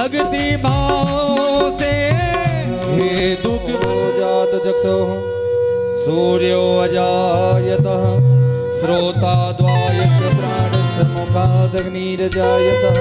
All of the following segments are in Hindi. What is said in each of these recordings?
भक्ति भाव से हे दुख जात चक्षु सूर्यो अजायतः श्रोता द्वायक प्राणस्य मुखादग्निर्जायतः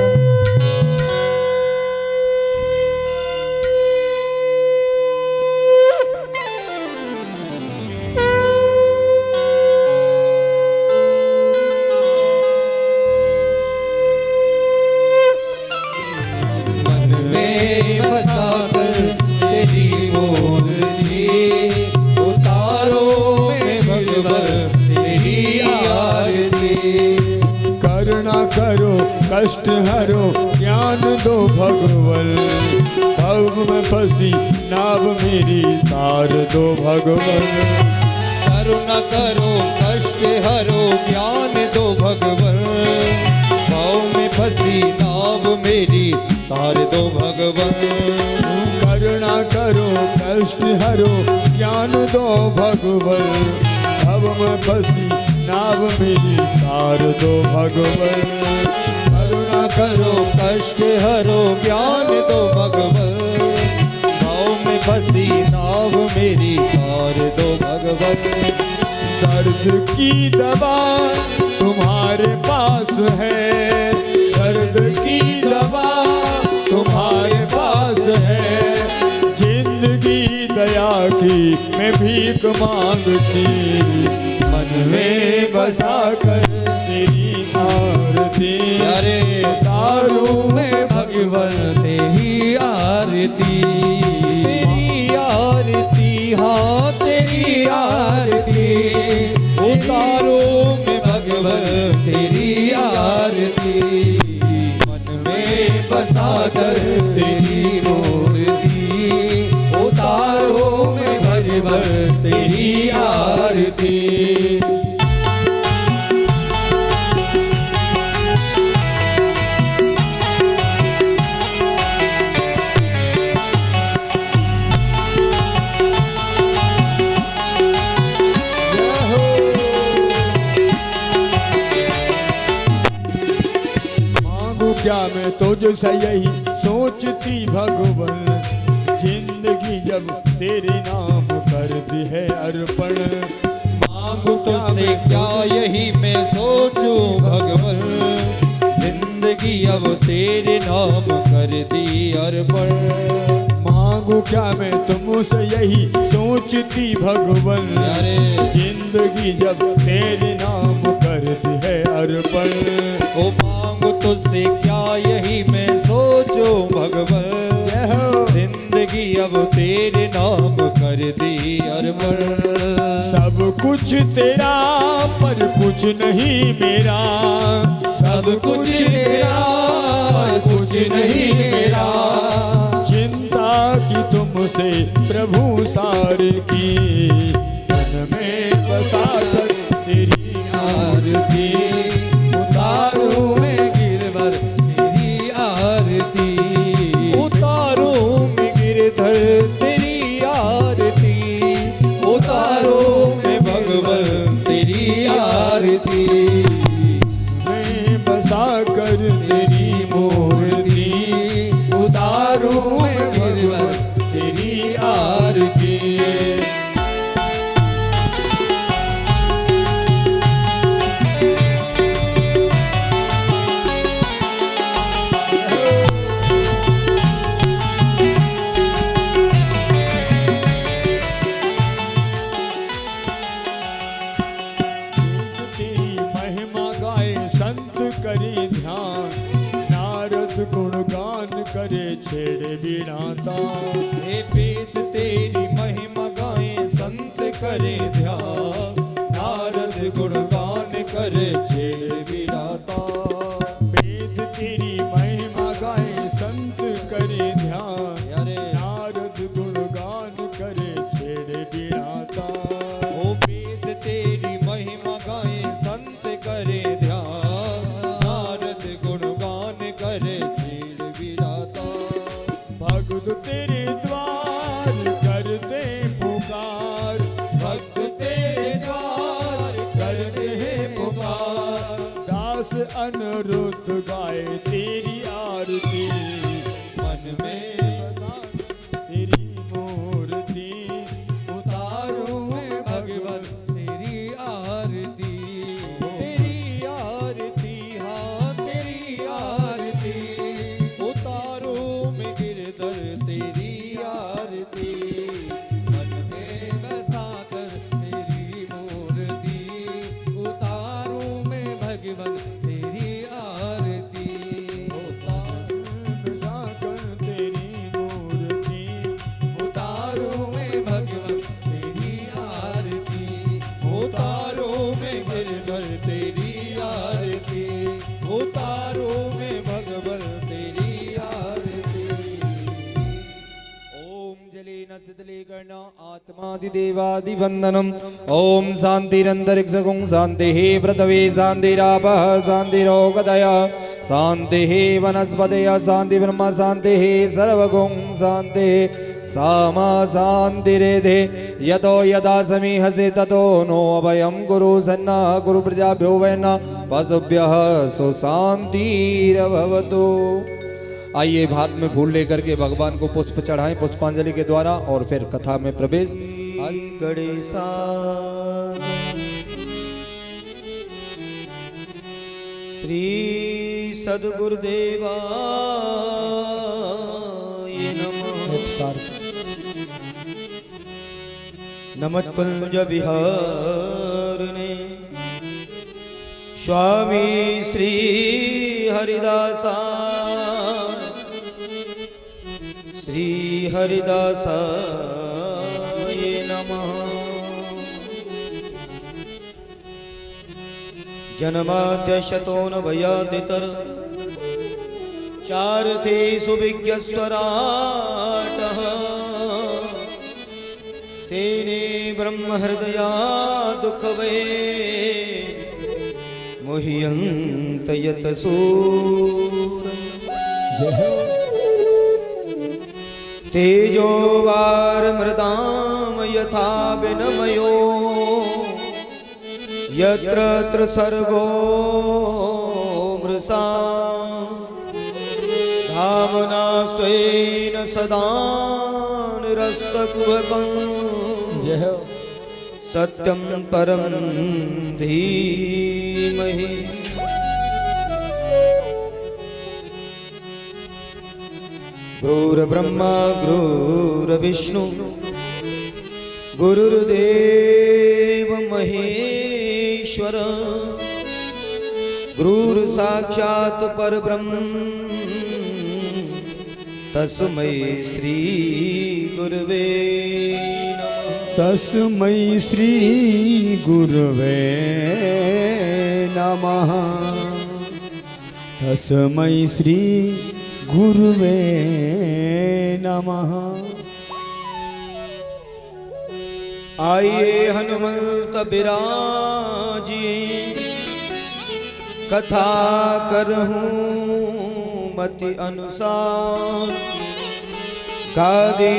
कष्ट हरो ज्ञान दो भगवन, भव में फंसी नाव मेरी तार दो भगवन। करुणा करो कष्ट हरो ज्ञान दो भगवन, भव में फंसी नाव मेरी तार दो भगवन। करुणा करो कष्ट हरो ज्ञान दो भगवन, भव में फंसी नाव मेरी तार दो भगवन। करो कष्ट हरो ज्ञान दो भगवन, भाव में फंसी नाव मेरी तार दो भगवन। दर्द की दवा तुम्हारे पास है, दर्द की दवा तुम्हारे पास है। जिंदगी दया की मैं भीख मांगती, मन में बसा कर तेरी आरती। अरे तारू में भगवन तेरी आरती, तेरी आरती हाँ तेरी आरती। उतारो में भगवन तेरी आरती, मन में बसा कर तेरी मूर्ति। उतारो में भगवन तेरी आरती। क्या मैं तुझसे यही सोचती भगवन, जिंदगी जब तेरे नाम कर दी है अर्पण। मांगू तुझसे क्या यही मैं सोचूं भगवन, जिंदगी अब तेरे नाम कर दी अर्पण। मांगू क्या मैं तुमसे यही सोचती भगवन, जिंदगी जब तेरे नाम कर दी है अर्पण। ओ मांगू तुझसे क्या यही मैं सोचूं भगवन, जिंदगी अब तेरे नाम कर दी अर्पण। सब कुछ तेरा पर कुछ नहीं मेरा, सब कुछ तेरा पर कुछ नहीं मेरा। चिंता की तुमसे प्रभु सार की, मन में बसा कर तेरी आरती। उतारू में गिरधर तेरी आरती, उतारू में गिरधर तेरी आरती। उतारो में भगवन तेरी आरती। मैं बसा कर तेरी मूर्ति, उतारो में गिरधर तेरी आरती। करे ध्यान, नारद गुणगान करे छेड़े बिनाता। हे वेद तेरी महिमा गाए संत करे ध्यान, नारद गुणगान करे छेड़ बिनाता। वेद तेरी महिमा गाए संत करे ध्यान, नारद गुणगान करे छेड़े बिनाता। ओ वेद तेरी महिमा गाए संत करे ध्यान, नारद गुणगान करे छेड़ बिनाता। भक्त तेरे द्वार करते पुकार, भक्त तेरे द्वार करते हैं पुकार। दास अनुरुद्ध गाए तेरी आरती, मन आत्मादिदेवादिवन्दनम् ॐ शान्तिरन्तरिक्षगुं शान्तिः पृथिवी शान्तिरापः शान्तिरोगदय शान्तिः वनस्पतयः शान्तिब्रह्म शान्तिः सर्वगुं शान्तिः सामा शान्तिरेधे यतो यदा समीहसे ततो नो अभयं गुरु सन्ना गुरु प्रजाभ्यो वै न पशुभ्यः सुशान्तिरभवतु। आइए हाथ में फूल लेकर के भगवान को पुष्प चढ़ाएं पुष्पांजलि के द्वारा और फिर कथा में प्रवेश। गणेशा श्री सद्गुरुदेवा नमस्कुंज विहारिणे स्वामी श्री हरिदासा श्री हरिदासाय नमः। जन्माद्यशतो न भयादितर चारथे सुविज्ञस्वराटः तेने ब्रह्म हृदया दुःखवे मुह्यन्त यतसूर तेजो वार मृदाम यथा विनमयो यत्र त्र सर्गो मृषा धामना स्वेन सदा निरस्तकुहकं सत्यं परं धीमहि। गुरुर्ब्रह्मा गुरुर्विष्णु गुरुर्देव महेश्वर गुरुर्साक्षात् परब्रह्म तस्मै श्री गुरुवे नमः। तस्मै श्री गुरुवे नमः। तस्मै श्री गुरुवे नमः। आइए हनुमंत बिराजिए कथा करहूँ मति अनुसार गादी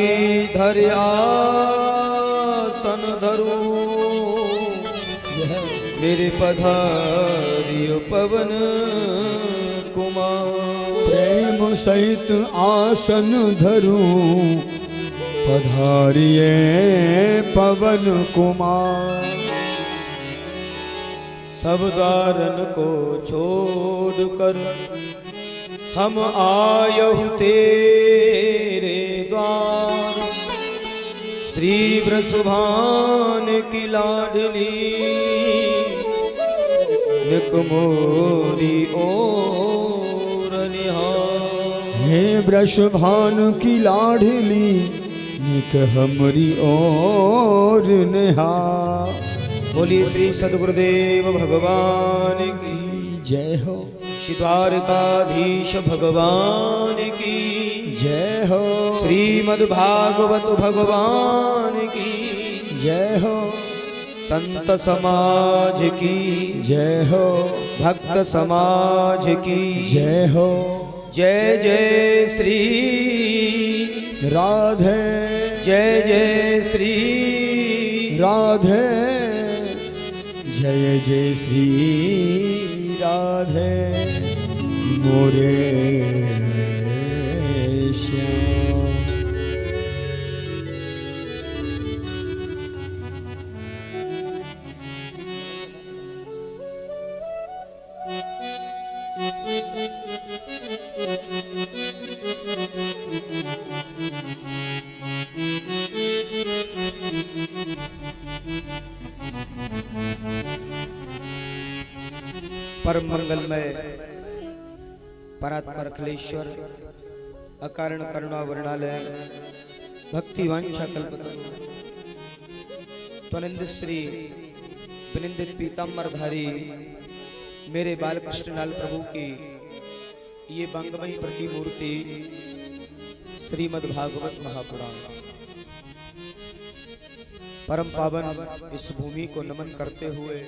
धर आसन धरू मेरे पधारियो पवन कुमार। प्रेम सहित आसन धरूं पधारिए पवन कुमार। सब दारन को छोड़कर हम आयहु तेरे द्वार श्री वृषभान की लाडली निक मोरी ओर निहार। हे वृषभान की लाडली निक हमरी ओर निहार। बोलिए श्री सद्गुरुदेव भगवान की जय हो। श्री द्वारकाधीश भगवान की जय हो। श्रीमद्भागवत भगवान की जय हो। संत समाज की जय हो। भक्त समाज की जय हो। जय जय श्री राधे। जय जय श्री राधे। जय जय श्री राधे मोरे श्याम। परम मंगलमय परात्पर अखिलेश्वर अकारण करुणा वर्णालय भक्ति वांछा कल्पतरु त्वनिंद श्री विनिंदित पीताम्बरधारी मेरे बालकृष्ण लाल प्रभु की ये बंगमयी प्रतिमूर्ति श्रीमद् भागवत महापुराण परम पावन इस भूमि को नमन करते हुए,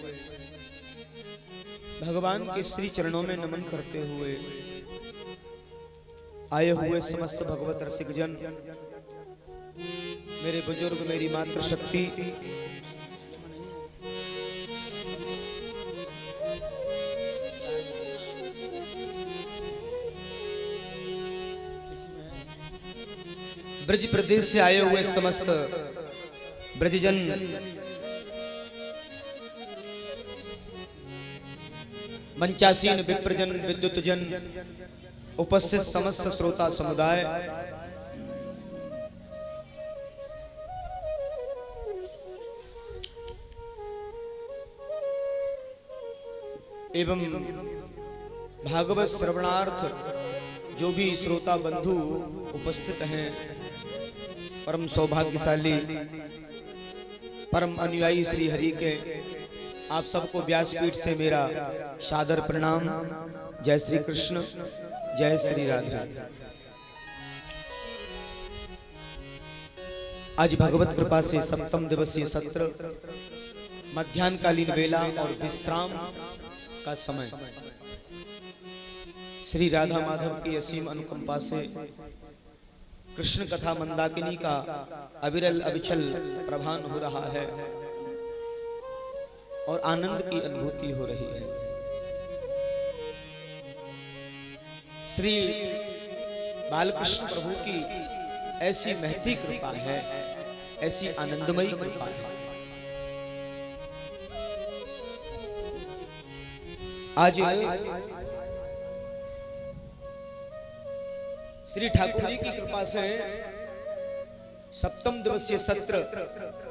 भगवान के श्री चरणों में नमन करते हुए आए हुए समस्त भगवत रसिक जन, मेरे बुजुर्ग, मेरी मातृशक्ति, ब्रज प्रदेश से आए हुए समस्त ब्रजजन, मंचासीन विप्रजन, विद्युतजन, उपस्थित समस्त श्रोता समुदाय, एवं भागवत श्रवणार्थ जो भी श्रोता बंधु उपस्थित हैं, परम सौभाग्यशाली, परम अनुयायी श्री हरि के आप सबको व्यासपीठ से मेरा सादर प्रणाम। जय श्री कृष्ण, जय श्री राधे। आज भगवत कृपा से सप्तम दिवसीय सत्र, मध्याह्नकालीन वेला और विश्राम का समय, श्री राधा माधव की असीम अनुकंपा से कृष्ण कथा मंदाकिनी का अविरल अविचल प्रभान हो रहा है और आनंद की अनुभूति हो रही है। श्री बालकृष्ण प्रभु की ऐसी महती कृपा है, ऐसी आनंदमयी कृपा है। आज श्री ठाकुर जी की कृपा से सप्तम दिवसीय सत्र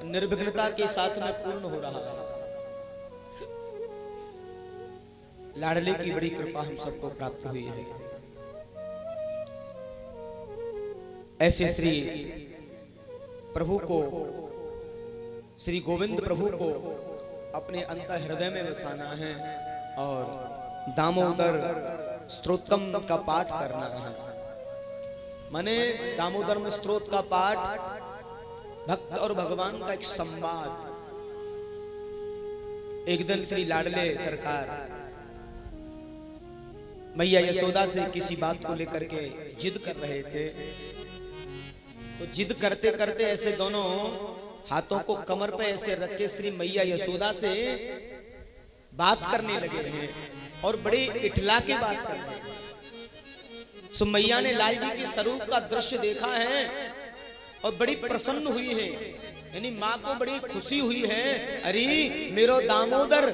निर्विघ्नता के साथ में पूर्ण हो रहा है। लाडले की बड़ी कृपा हम सबको प्राप्त हुई है। ऐसे श्री प्रभु को, श्री गोविंद प्रभु को अपने अंत हृदय में बसाना है और दामोदर स्तोत्रम का पाठ करना है। माने दामोदर में स्तोत्र का पाठ भक्त और भगवान का एक संवाद। एक दिन श्री लाडले सरकार मैया यशोदा से किसी बात को लेकर के जिद कर रहे थे, तो जिद करते करते ऐसे दोनों हाथों को कमर पे ऐसे रख के श्री मैया यशोदा से बात करने लगे हैं और बड़े इठला के बात कर रहे हैं। सुमैया ने लाल जी के स्वरूप का दृश्य देखा है और बड़ी प्रसन्न हुई है, यानी माँ को बड़ी खुशी हुई है। अरे मेरो दामोदर,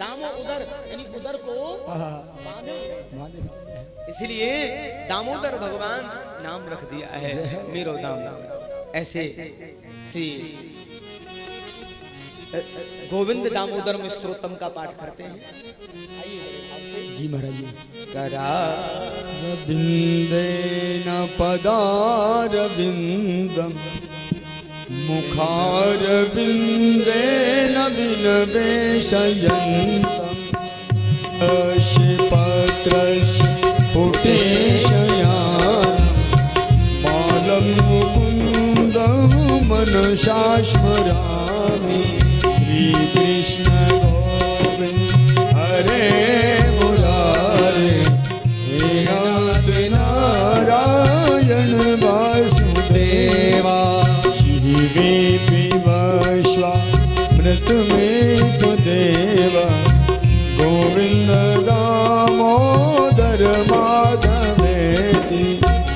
दामोदर यानी उदर को बांधे, इसलिए दामोदर भगवान नाम रख दिया है, मेरो दामोदर। ऐसे श्री गोविंद दामोदर में स्तोत्रम का पाठ करते हैं। जी महाराज जी। करारविंदेन पदारविंदम मुखारविंदेन विनवेशयन्तम् अशिपत्रस्य पुटेशयानं बालं मुकुन्दं मनसा स्मरामि। श्रीकृष्ण गोविन्द हरे मुरारे, हे नाथ नारायण वासुदेवा। शिवे विश्वामृतमेतु देवा, गोविंद दामोदर माधवेति।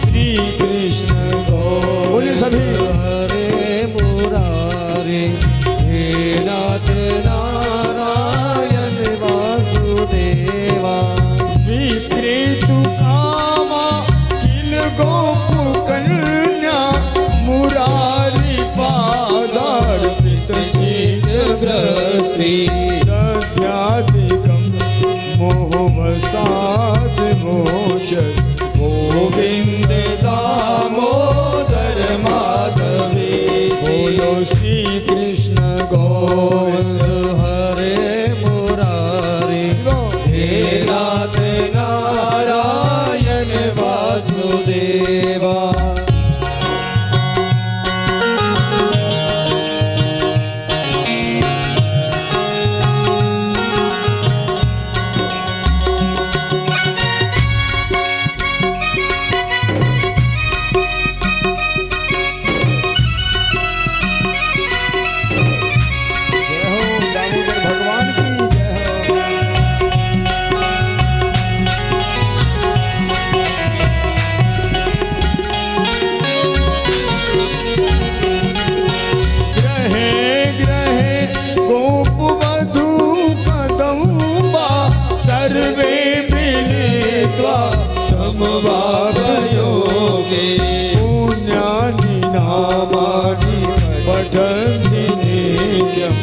श्री कृष्ण गोविंद सभी हरे मुरारे, हे नाथ नारायण वासुदेवा। विक्रेतु कामा किल गोपकन्या, मुरारी पादार्पित चित्तवृत्ति। दध्यादिकं मोहवसाद मोचन, गोविंद दामोदर माधवे। बोलो श्री कृष्ण गोविंद हरे मुरारी, हे नाथ नारायण वासुदेवा। अनुभावयोगे पुण्यानि नामानि पठन्ति नित्यं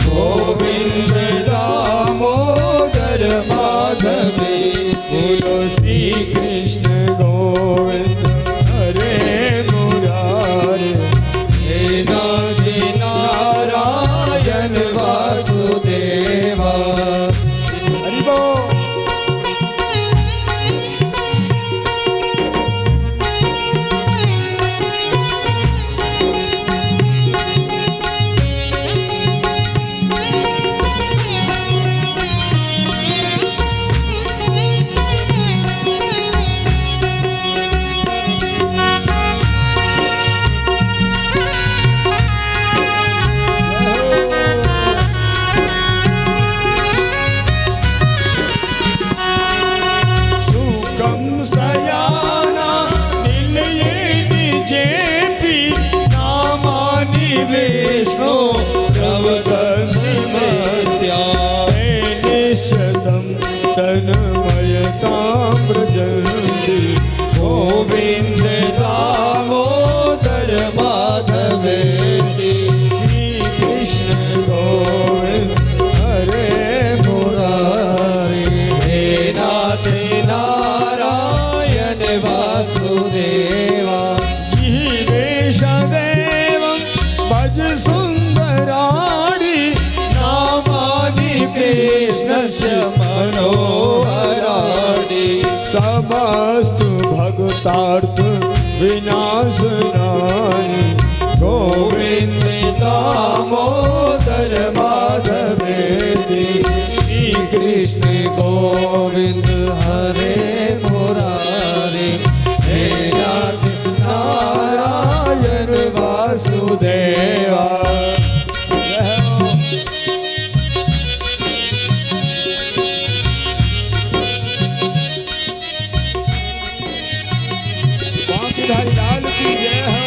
गोविन्द दामोदर माधवे बोलो श्री कृष्ण गोविंद हरे मुरारे हे नाथ नारायण वासुदेवा। हरि बोल। सुखं सयाना निलयेति जेपि नामानि विष्णु प्रवदन्ति मर्त्या निश्यतं तन्मयतां व्रजन्ति गोविन्द दामोदर माधवेति श्री कृष्ण गोविंद हरे मुरारे हे नाथ नारायण वासुदेवा। जीवेश देवं भज सुन्दराणि नामानि कृष्णस्य मनोहराणि समस्तु भगतार्थ विनाशनानि गोविन्द दामोदर माधवेति श्री कृष्ण गोविंद हरे मुरारे हे नाथ नारायण वासुदेवा। बांकीधारी लाल की जय हो।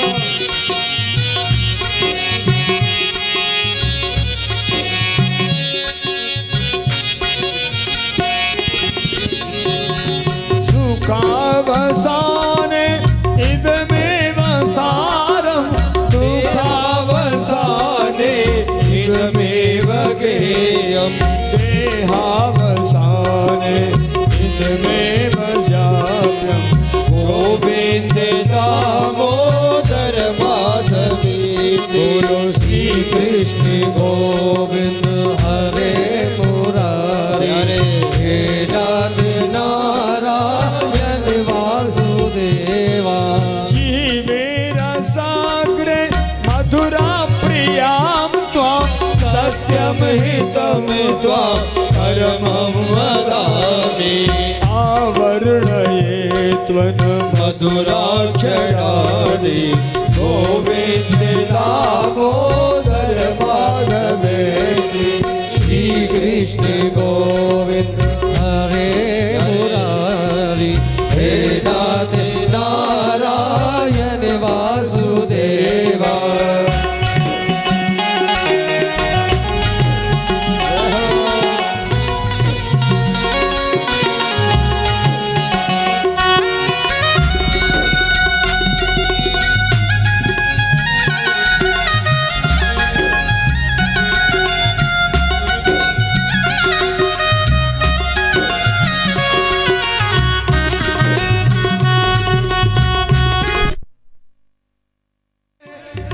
सुखावसाने इदमेव सारं देहावसाने इदमेव गेयम् देहावसाने इदमेव जाप्यं गोविन्द दामोदर माधवेति बोलो श्री कृष्ण गोविंद हरे मुरारे हे नाथ नारायण वासुदेवा। जीवेर साग्रे मधुरा प्रियां त्वां सत्यं हितं त्वां परमं वदामि आवर्णये त्वन् मधुराक्षराणि गोविन्द दामोदर माधवेति श्री कृष्ण गोविंद हरे मुरारी हे नाथ नारायण वासुदेवा।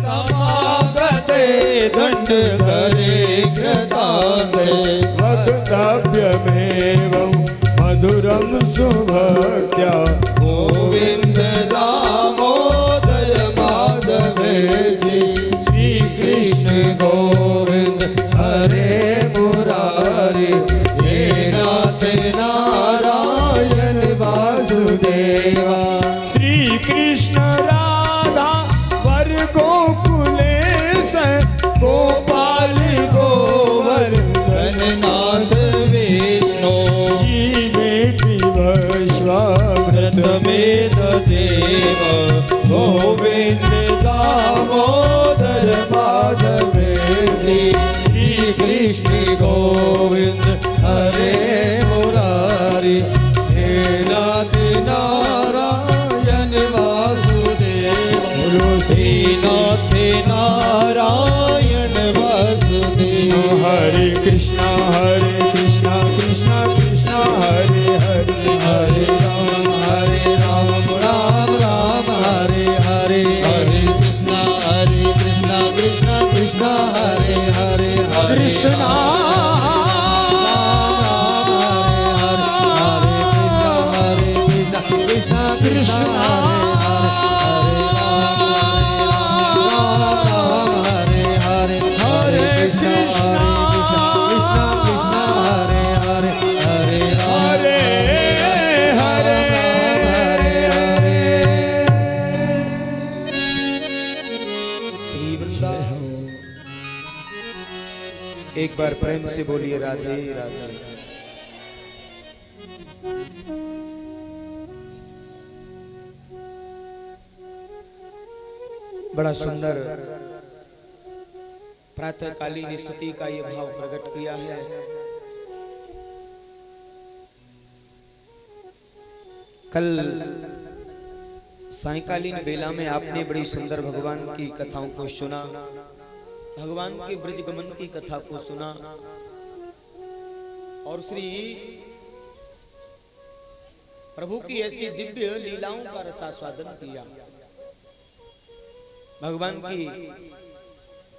समागते दण्ड धरे कृतान्ते वक्तव्यमेवं मधुरं सुभक्त्या गोविन्द दामोदर माधवेति श्री कृष्ण गोविंद हरे मुरारी हे नाथ नारायण वासुदेवा। श्री कृष्ण राधा वर गोकुलेश गोपाल गोवर्धन नाथ विष्णु जीवेति वैश्वामृत व्रतमेत देव गोविन्द दामोदर माधवेति श्री कृष्ण गोविंद हरे मुरारी हे नाथ नारायण एक बार प्रेम से बोलिए राधे राधे। बड़ा सुंदर प्रातःकालीन स्तुति का ये भाव प्रकट किया है। कल सायंकालीन बेला में आपने बड़ी सुंदर भगवान की कथाओं को सुना, भगवान के ब्रज गमन की कथा को सुना और श्री प्रभु की ऐसी दिव्य लीलाओं का रसास्वादन किया। भगवान की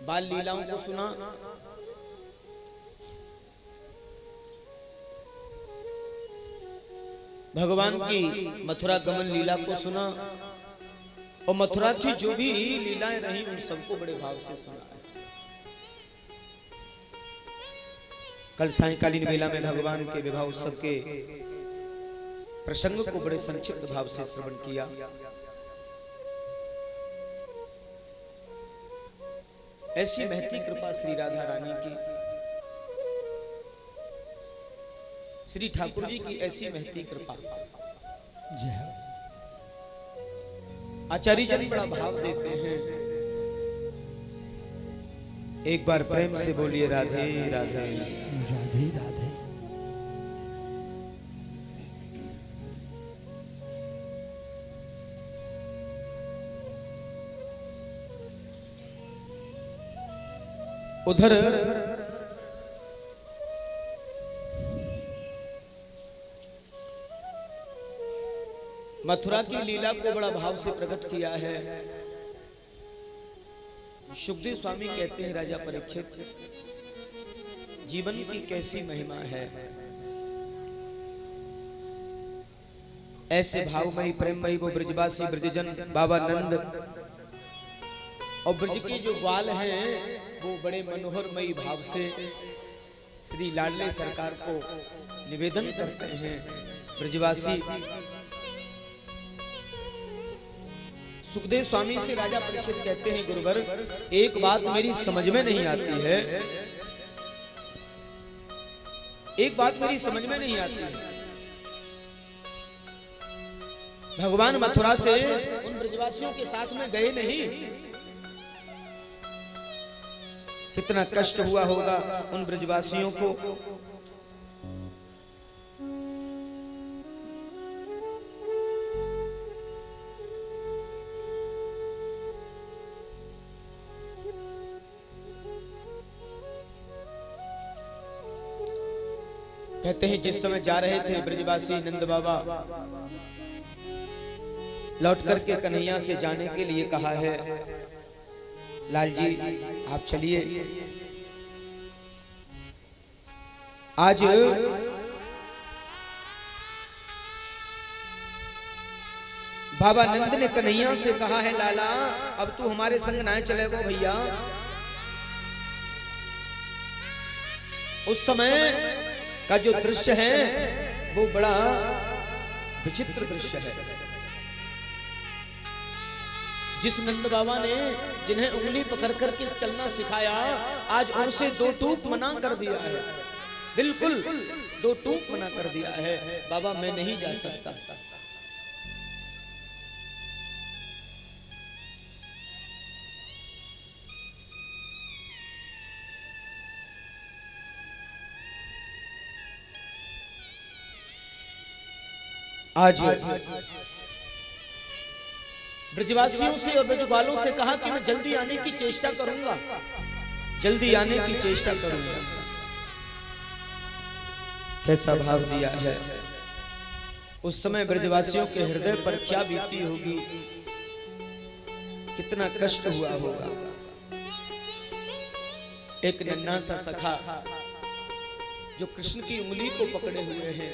बाल लीलाओं को सुना, भगवान की मथुरा गमन लीला को सुना और मथुरा की जो भी लीलाएं रही उन सबको बड़े भाव से सुना। कल सायंकालीन बेला में भगवान के विवाह उत्सव के प्रसंग को बड़े संक्षिप्त भाव से श्रवण किया। ऐसी महती कृपा श्री राधा रानी की, श्री ठाकुर जी की ऐसी महती कृपा। आचार्य जन बड़ा भाव देते हैं, एक बार प्रेम से बोलिए राधे राधे राधे राधे। उधर मथुरा की लीला को बड़ा भाव से प्रकट किया है। सुखदेव स्वामी कहते हैं, राजा परीक्षित, जीवन की कैसी महिमा है। ऐसे भावमयी प्रेममयी वो ब्रजवासी ब्रजजन बाबा नंद और ब्रज के जो ग्वाल हैं वो बड़े मनोहरमयी भाव से श्री लाडले सरकार को निवेदन करते हैं। ब्रजवासी सुखदेव स्वामी से राजा परीक्षित कहते हैं, गुरुवर एक बात मेरी समझ में नहीं आती है, एक बात मेरी समझ में नहीं आती है। भगवान मथुरा से उन ब्रजवासियों के साथ में गए नहीं, कितना कष्ट हुआ होगा उन ब्रजवासियों को। कहते हैं जिस समय जा रहे थे ब्रजवासी नंद बाबा, लौट करके कन्हैया से जाने के लिए कहा है, लाल जी आप चलिए, आज बाबा नंद ने कन्हैया से कहा है, लाला अब तू हमारे संग ना चलेगा भैया। उस समय का जो दृश्य है वो बड़ा विचित्र दृश्य है। जिस नंद बाबा ने जिन्हें उंगली पकड़ करके चलना सिखाया, आज उनसे दो टूक मना कर दिया है, बिल्कुल दो टूक मना कर दिया है, बाबा मैं नहीं जा सकता। आज ब्रजवासियों से और ब्रजवालों से कहा कि मैं जल्दी आने की चेष्टा करूंगा, जल्दी आने की चेष्टा करूंगा। कैसा भाव दिया है। उस समय ब्रजवासियों के हृदय पर क्या बीती होगी, कितना कष्ट हुआ होगा। एक नन्हा सा सखा जो कृष्ण की उंगली को पकड़े हुए हैं,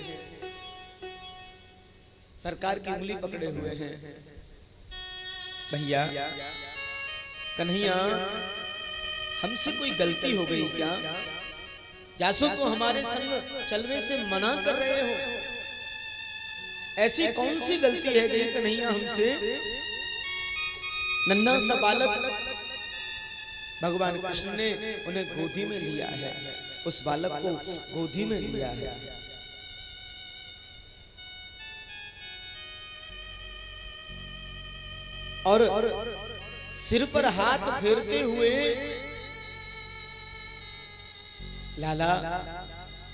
सरकार की उंगली पकड़े हुए हैं, भैया कन्हैया हमसे कोई गलती हो गई क्या? जासू को हमारे संग चलने से मना कर रहे हो, ऐसी कौन सी गलती है गई कन्हैया हमसे? नन्हा सा बालक भगवान कृष्ण ने उन्हें गोदी में लिया है। उस बालक को गोदी में लिया है। और सिर पर हाथ फेरते हुए, लाला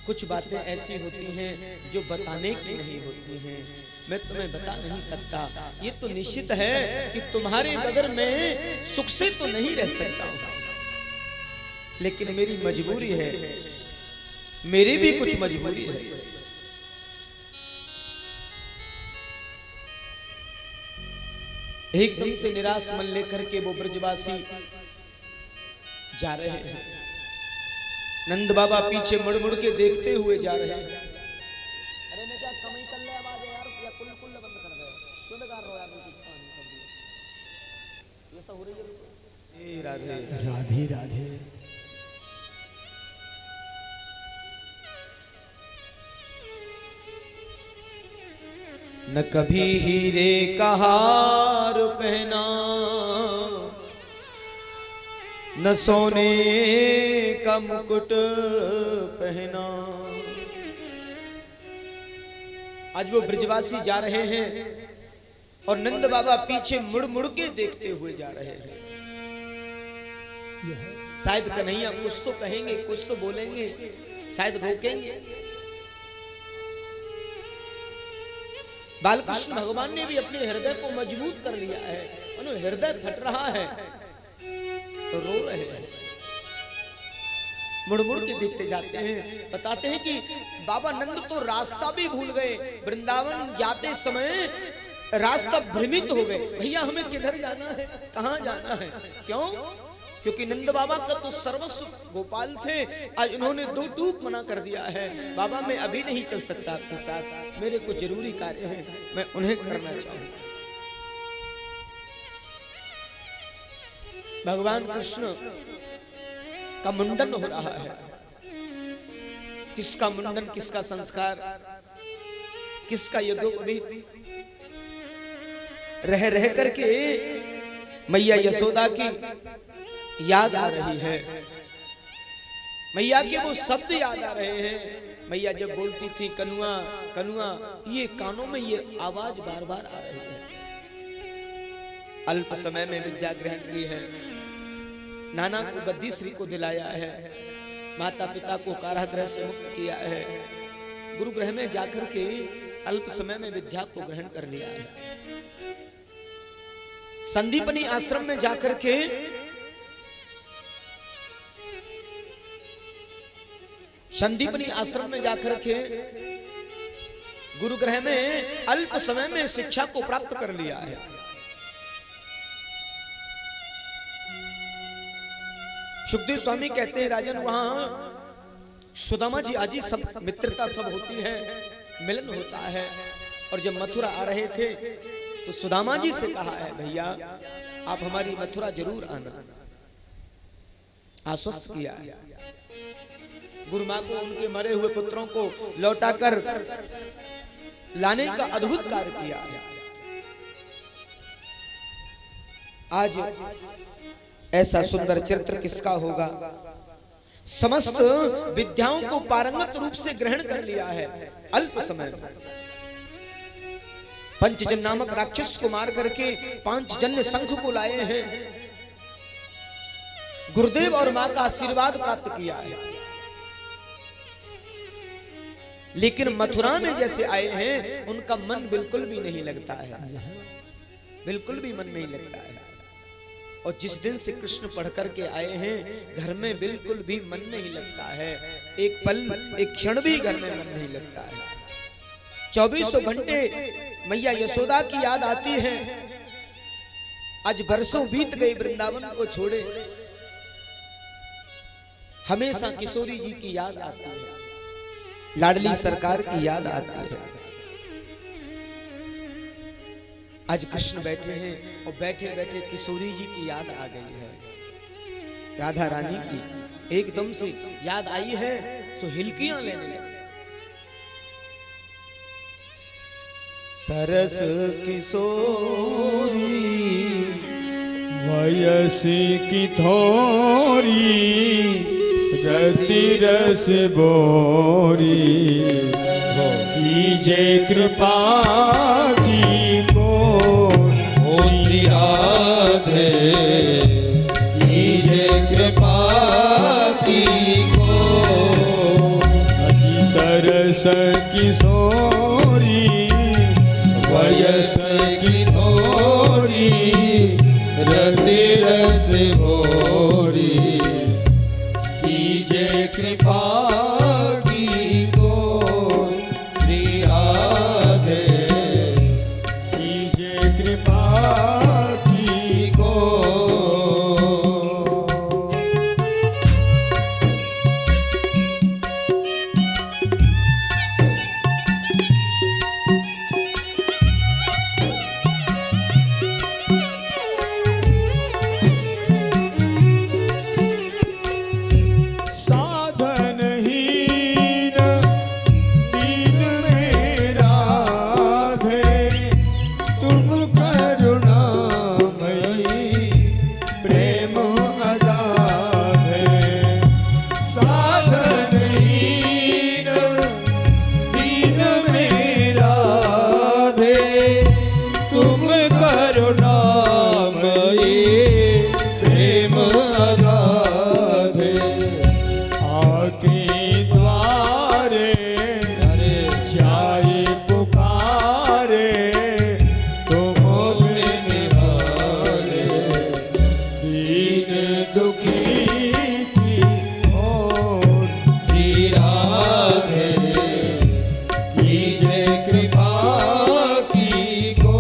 कुछ बातें ऐसी होती हैं जो बताने की नहीं होती हैं, मैं तुम्हें बता नहीं सकता। ये तो निश्चित है कि तुम्हारे बगैर मैं सुख से तो नहीं रह सकता हूं, लेकिन मेरी मजबूरी है, मेरी भी कुछ मजबूरी है। एकदम से निराश मन लेकर के वो ब्रजवासी जा रहे हैं। नंद बाबा पीछे मुड़ मुड़ के देखते हुए जा रहे हैं। अरे मैं क्या कमाई कर ले आवाज है यार, या कुल कुल बंद कर दे, क्यों लगा रहा हो यार, मुझे पानी कर दिया, ये सब हो रही है। ए राधे राधे राधे। न कभी हीरे का हार पहना, न सोने का मुकुट पहना। आज वो ब्रजवासी जा रहे हैं और नंद बाबा पीछे मुड़ मुड़ के देखते हुए जा रहे हैं। शायद कन्हैया कुछ तो कहेंगे, कुछ तो बोलेंगे, शायद रोकेंगे। बालकृष्ण भगवान ने भी अपने हृदय को मजबूत कर लिया है, उन्हें हृदय फट रहा है तो रो रहे हैं। मुड़ मुड़ के देखते जाते हैं, बताते हैं कि बाबा नंद तो रास्ता भी भूल गए। वृंदावन जाते समय रास्ता भ्रमित हो गए, भैया हमें किधर जाना है, कहां जाना है। क्यों? क्योंकि नंद बाबा का तो सर्वस्व गोपाल थे। आज इन्होंने दो टूक मना कर दिया है, बाबा मैं अभी नहीं चल सकता आपके साथ, मेरे को जरूरी कार्य है, मैं उन्हें करना चाहूंगा। भगवान कृष्ण का मुंडन हो रहा है। किसका मुंडन, किसका संस्कार, किसका यज्ञोपवीत। रह रह करके मैया यशोदा की याद आ रही है, मैया के वो शब्द याद आ रहे हैं। मैया जब बोलती थी कनुआ कनुआ, ये कानों में ये आवाज बार बार आ रही है। अल्प समय में विद्या ग्रहण की है, नाना को गद्दी श्री को दिलाया है, माता पिता को कारागृह से मुक्त किया है, गुरुगृह में जाकर के अल्प समय में विद्या को ग्रहण कर लिया है। संदीपनी आश्रम में जाकर के संदीपनी आश्रम में जाकर के गुरुगृह में अल्प समय में शिक्षा को प्राप्त कर लिया है। सुखदेव स्वामी कहते हैं राजन, वहां सुदामा जी आदि सब मित्रता सब होती है, मिलन होता है। और जब मथुरा आ रहे थे तो सुदामा जी से कहा है भैया आप हमारी मथुरा जरूर आना, आश्वस्त किया है। गुरु मां को उनके मरे हुए पुत्रों को लौटाकर लाने का अद्भुत कार्य किया है। आज ऐसा सुंदर चरित्र किसका होगा। समस्त विद्याओं को पारंगत रूप से ग्रहण कर लिया है अल्प समय में। पंचजन नामक राक्षस को मार करके पांचजन्य शंख को लाए हैं, गुरुदेव और मां का आशीर्वाद प्राप्त किया है। लेकिन मथुरा में जैसे आए हैं उनका मन बिल्कुल भी नहीं लगता है, बिल्कुल भी मन नहीं लगता है। और जिस दिन से कृष्ण पढ़ करके आए हैं घर में बिल्कुल भी मन नहीं लगता है, एक पल एक क्षण भी घर में मन नहीं लगता है। 2400 घंटे मैया यशोदा की याद आती है। आज बरसों बीत गए वृंदावन को छोड़े, हमेशा किशोरी जी की याद आती है, लाडली सरकार की याद आती है। आज कृष्ण बैठे हैं और बैठे बैठे किशोरी जी की याद आ गई है, राधा रानी की एकदम से याद आई है तो हिलकियां लेने लगे। सरस किशोरी वयसी की थोरी रति रस बोरी कीजे कृपा की को ओ श्री राधे कीजे कृपा की को अति सरस किशोरी वयस की थोड़ी रति रस भोरी कीजे कृपा की को श्री राधे कीजे कृपा की को साधन हीन दीन में राधे तुम करुणामयी प्रेम अगाधे साधन हीन दीन में राधे तुम करुणामयी प्रेम अगाधे आके द्वारे जाए पुकारे तुम निहारे दीन दुखी की ओर श्री राधे कीजे कृपा की को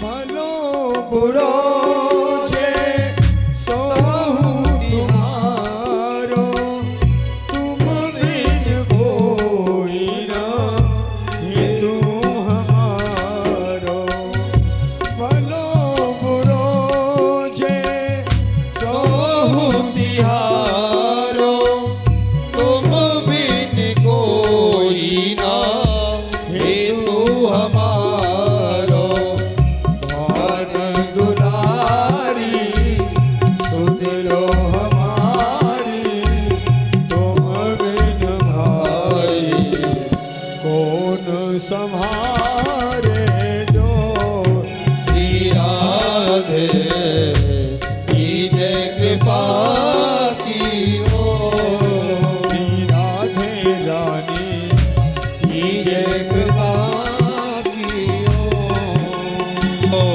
भलो बुरो छे सोहु तुम्हारो तुम बिन कोई न हेतु हमारो भलो बुरो छे सोहु तिहारो तुम बिन कोई ना हेतु हमारो भान दुलारी सुध लो हमारी तुम बिन भाई कौन संहारे जो श्री राधे कीजे कृपा की हो श्री राधे रानी कीजे कृपा की हो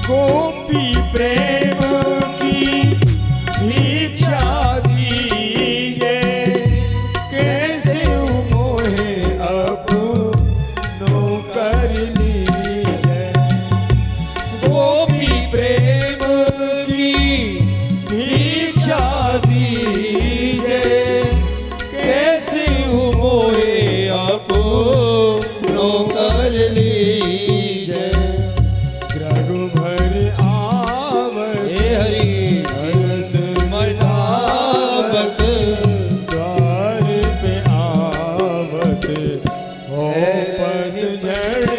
गोपी प्रेम की भिक्षा दीजे कैसे मोहे अपनो कर लीजे गोपी प्रेम की भिक्षा दीजे कैसे मोहे अपनो कर लीजे रघुभर आवत हे हरि हरस मनावत द्वार पे आवत हो पतझड़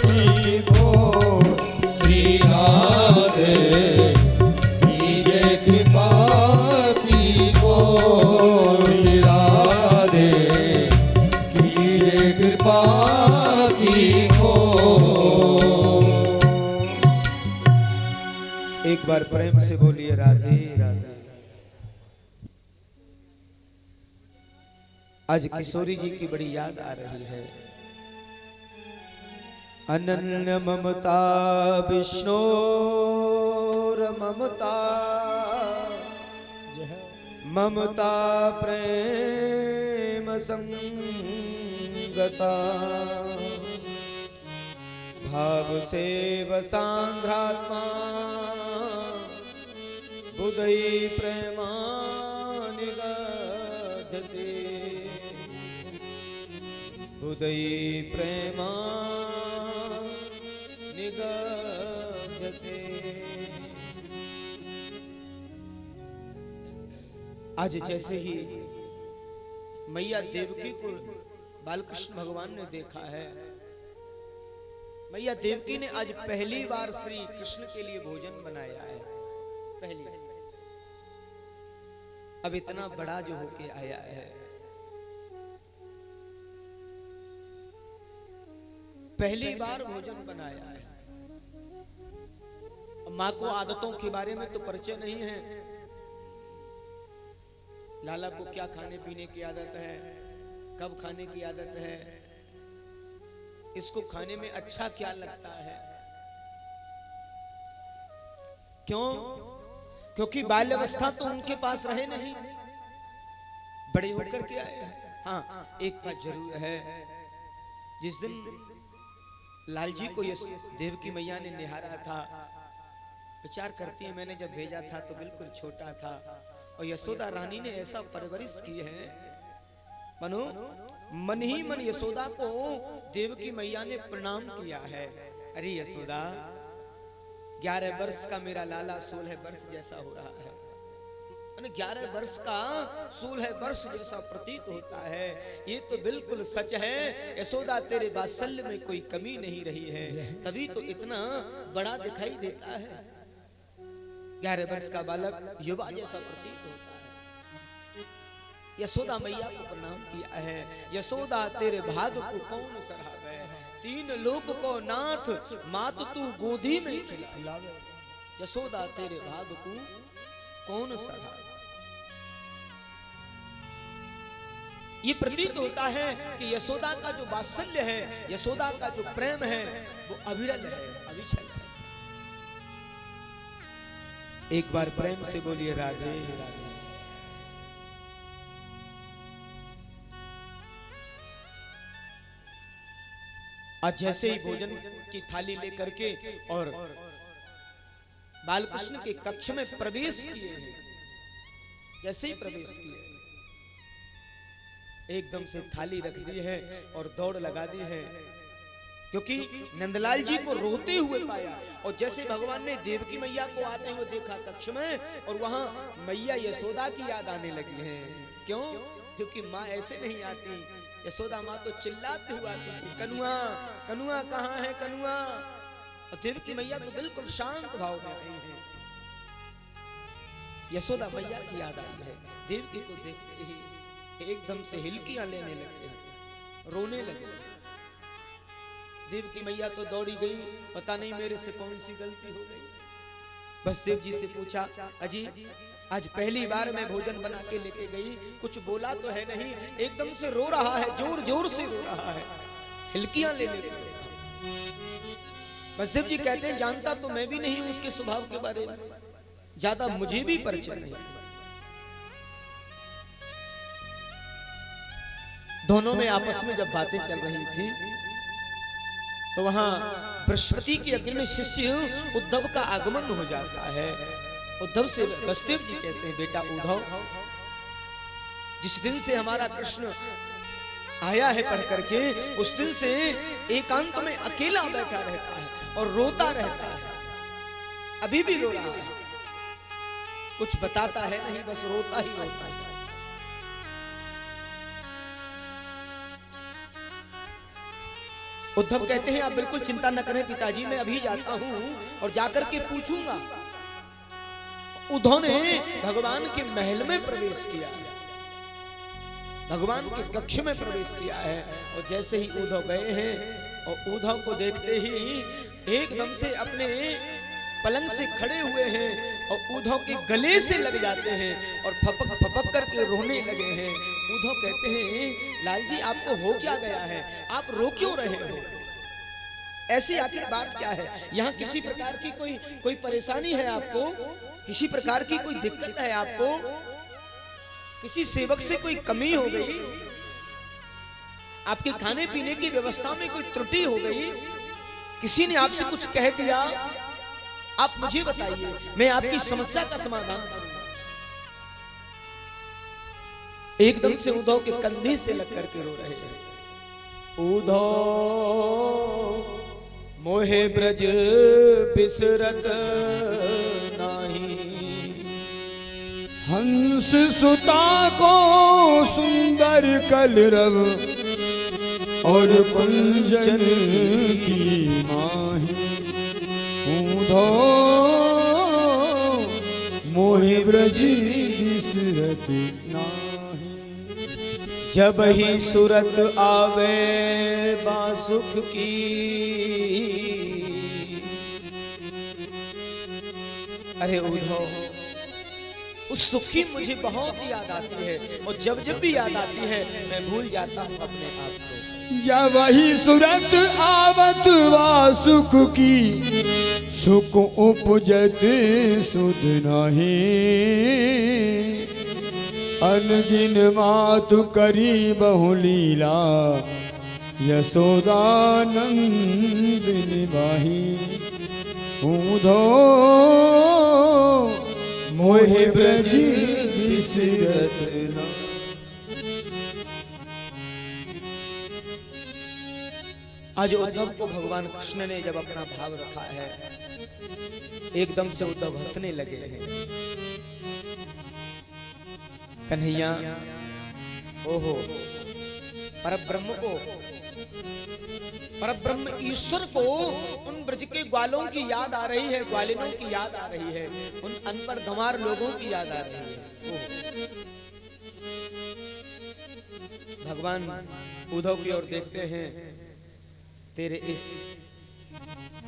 की घोर श्री राधे कीजे कृपा की को श्री राधे कीजे कृपा की को एक बार प्रेम से बोलिए राधे राधे। आज किशोरी जी की बड़ी याद आ रही है। अनन्य ममता विष्णु ममता ममता प्रेम संग गता भाव सेव सांध्रात्मा बुधई प्रेमानिगधते बुधई प्रेमानिगधते। आज जैसे ही मैया देवकी को बालकृष्ण भगवान ने देखा है, मैया देवकी ने आज पहली बार श्री कृष्ण के लिए भोजन बनाया है। पहली अब इतना बड़ा जो होके आया है, पहली बार भोजन बनाया है। मां को आदतों के बारे में तो परिचय नहीं है, लाला को क्या खाने पीने की आदत है, कब खाने की आदत है, इसको खाने में अच्छा क्या लगता है। क्यों? क्योंकि बाल्यावस्था तो उनके पास रहे नहीं, बड़े होकर के आए हैं। हाँ, एक बात जरूर है, जिस दिन लालजी को देवकी मैया ने निहारा था, विचार करती है मैंने जब भेजा था तो बिल्कुल छोटा था, और यशोदा रानी ने ऐसा परवरिश की है, मनो मन ही मन यशोदा को देवकी मैया ने प्रणाम किया है। अरे यशोदा, 11 वर्ष का मेरा लाला 16 वर्ष जैसा हो रहा है, 11 वर्ष का 16 वर्ष जैसा प्रतीत होता है। ये तो बिल्कुल सच है यशोदा, तेरे वात्सल्य में कोई कमी नहीं रही है, तभी तो इतना बड़ा दिखाई देता है। 11 वर्ष का बालक युवा जैसा प्रतीत होता है। यशोदा मैया को प्रणाम किया है। यशोदा तेरे भाग्य को कौन सराहे, 3 लोक को नाथ मात तू गोदी में खिलावे। यशोदा तेरे भाग्य को कौन सराहे। ये प्रतीत होता है कि यशोदा का जो वात्सल्य है, यशोदा का जो प्रेम है, वो अविरल है, अविचल है। एक बार प्रेम से बोलिए राधे राधे। आज जैसे ही भोजन की थाली लेकर के और बालकृष्ण के कक्ष में प्रवेश किए हैं, जैसे ही प्रवेश किए एकदम से थाली रख दी है और दौड़ लगा दी है, क्योंकि नंदलाल जी को रोते हुए पाया। और जैसे भगवान ने देवकी मैया को आते हुए देखा कक्ष में, और वहां मैया यशोदा की याद आने लगी है। क्यों? क्योंकि माँ ऐसे नहीं आती, यशोदा माँ तो चिल्लाते हुए आती थी, कनुआ कनुआ कहाँ है कनुआ। और देवकी मैया तो बिल्कुल शांत भाव में आई है। यशोदा मैया की याद आई है। देवकी को देखते ही एकदम से हिलकियां लेने लगे, रोने लगे। देवकी मैया तो दौड़ी गई, पता नहीं मेरे से कौन सी गलती हो गई। बसदेव जी से पूछा, अजी आज पहली बार मैं भोजन बना के लेके गई, कुछ बोला तो है नहीं, एकदम से रो रहा है, जोर जोर से रो रहा है, हिलकियां लेने लगे। बसदेव जी कहते हैं, जानता तो मैं भी नहीं हूं उसके स्वभाव के बारे में, ज्यादा मुझे भी परिचय नहीं। दोनों में आपस में जब बातें चल रही थी तो वहां बृहस्पति के अग्रणी शिष्य उद्धव का आगमन हो जाता है। उद्धव से बसदेव जी कहते हैं, बेटा उद्धव, जिस दिन से हमारा कृष्ण आया है पढ़ करके, उस दिन से एकांत में अकेला बैठा रहता है और रोता रहता है। अभी भी रो रहा है, कुछ बताता है नहीं, बस रोता ही रोता है। उद्धव कहते हैं, आप बिल्कुल चिंता न करें पिताजी, मैं अभी जाता हूं और जाकर के पूछूंगा। उद्धव ने भगवान के महल में प्रवेश किया, भगवान के कक्ष में प्रवेश किया है। और जैसे ही उद्धव गए हैं और उद्धव को देखते ही एकदम से अपने पलंग से खड़े हुए हैं और उद्धव के गले से लग जाते हैं और फपक फपक करके रोने लगे हैं। उद्धव कहते हैं, लाल जी आपको हो क्या गया है, आप रो क्यों रहे हो, ऐसी आखिर बात क्या है, यहाँ किसी प्रकार की कोई परेशानी है आपको, किसी प्रकार की कोई दिक्कत है आपको, किसी सेवक से कोई कमी हो गई। आपके खाने पीने की व्यवस्था में कोई त्रुटि हो गई, किसी ने आपसे कुछ कह दिया, आप मुझे बताइए, मैं आपकी समस्या का समाधान करूंगा। एकदम से उद्धव के कंधे से लग करके रो रहे हैं। उद्धव मोहे ब्रज बिसरत नाही, हंस सुता को सुंदर कलरव और कुंजन की माही। उद्धव मोहे ब्रज बिसरत नाही, जब ही सूरत आवे बासुख की। अरे उद्धव, उस सुखी मुझे बहुत याद आती है, और जब जब भी याद आती है मैं भूल जाता हूँ अपने आप को। जब ही सूरत आवत वासुख की, सुख उपजत सुध नहीं। अनगिन मातु करी बहुलीला, यशोदानंद निभाही। उद्धव मोहे ब्रज बिसरत ना। आज उद्धव को भगवान कृष्ण ने जब अपना भाव रखा है, एकदम से उद्धव हंसने लगे हैं। कन्हैया, ओहो, परब्रह्म ईश्वर को उन ब्रज के ग्वालों की याद आ रही है, ग्वालिनों की याद आ रही है, उन अनपढ़ गंवार लोगों की याद आ रही है। भगवान उद्धव की ओर देखते हैं, तेरे इस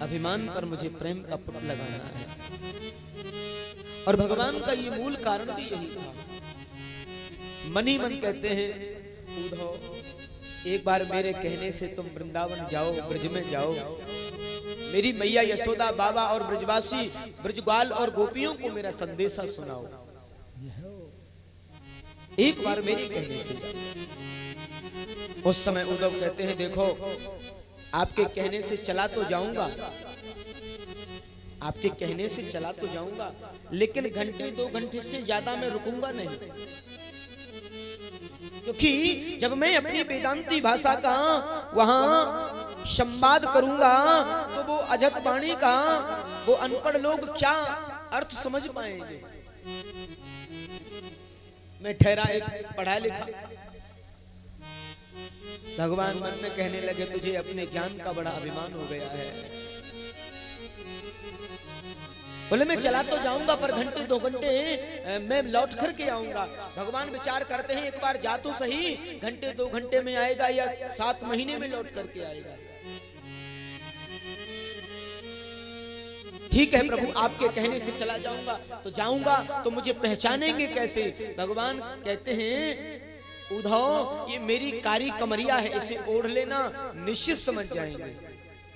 अभिमान पर मुझे प्रेम का पुट लगाना है। और भगवान का ये मूल कारण भी यही था। मन ही मन कहते हैं, उद्धव एक बार मेरे कहने से तुम वृंदावन जाओ, ब्रज में जाओ, मेरी मैया यशोदा, बाबा और ब्रजवासी ब्रजग्वाल और गोपियों को मेरा संदेशा सुनाओ। एक बार मेरे कहने से। उस समय उद्धव कहते हैं, देखो आपके कहने से चला तो जाऊंगा, आपके कहने से चला तो जाऊंगा, लेकिन घंटे 2 घंटे से ज्यादा मैं रुकूंगा नहीं। क्योंकि जब मैं अपनी वेदांती भाषा का वहां संवाद करूंगा, तो वो अजत वाणी का वो अनपढ़ लोग क्या अर्थ समझ पाएंगे। मैं ठहरा एक पढ़ा लिखा। भगवान मन में कहने लगे, तुझे अपने ज्ञान का बड़ा अभिमान हो गया है। बोले मैं चला तो जाऊंगा, पर घंटे 2 घंटे मैं लौट करके आऊंगा। भगवान विचार करते हैं, एक बार जा तो सही, घंटे 2 घंटे में आएगा या 7 महीने में लौट करके आएगा। ठीक है प्रभु, आपके कहने से चला जाऊंगा, तो जाऊंगा तो मुझे पहचानेंगे कैसे? भगवान कहते हैं, उद्धव ये मेरी कारी कमरिया है, इसे ओढ़ लेना, निश्चित समझ जाएंगे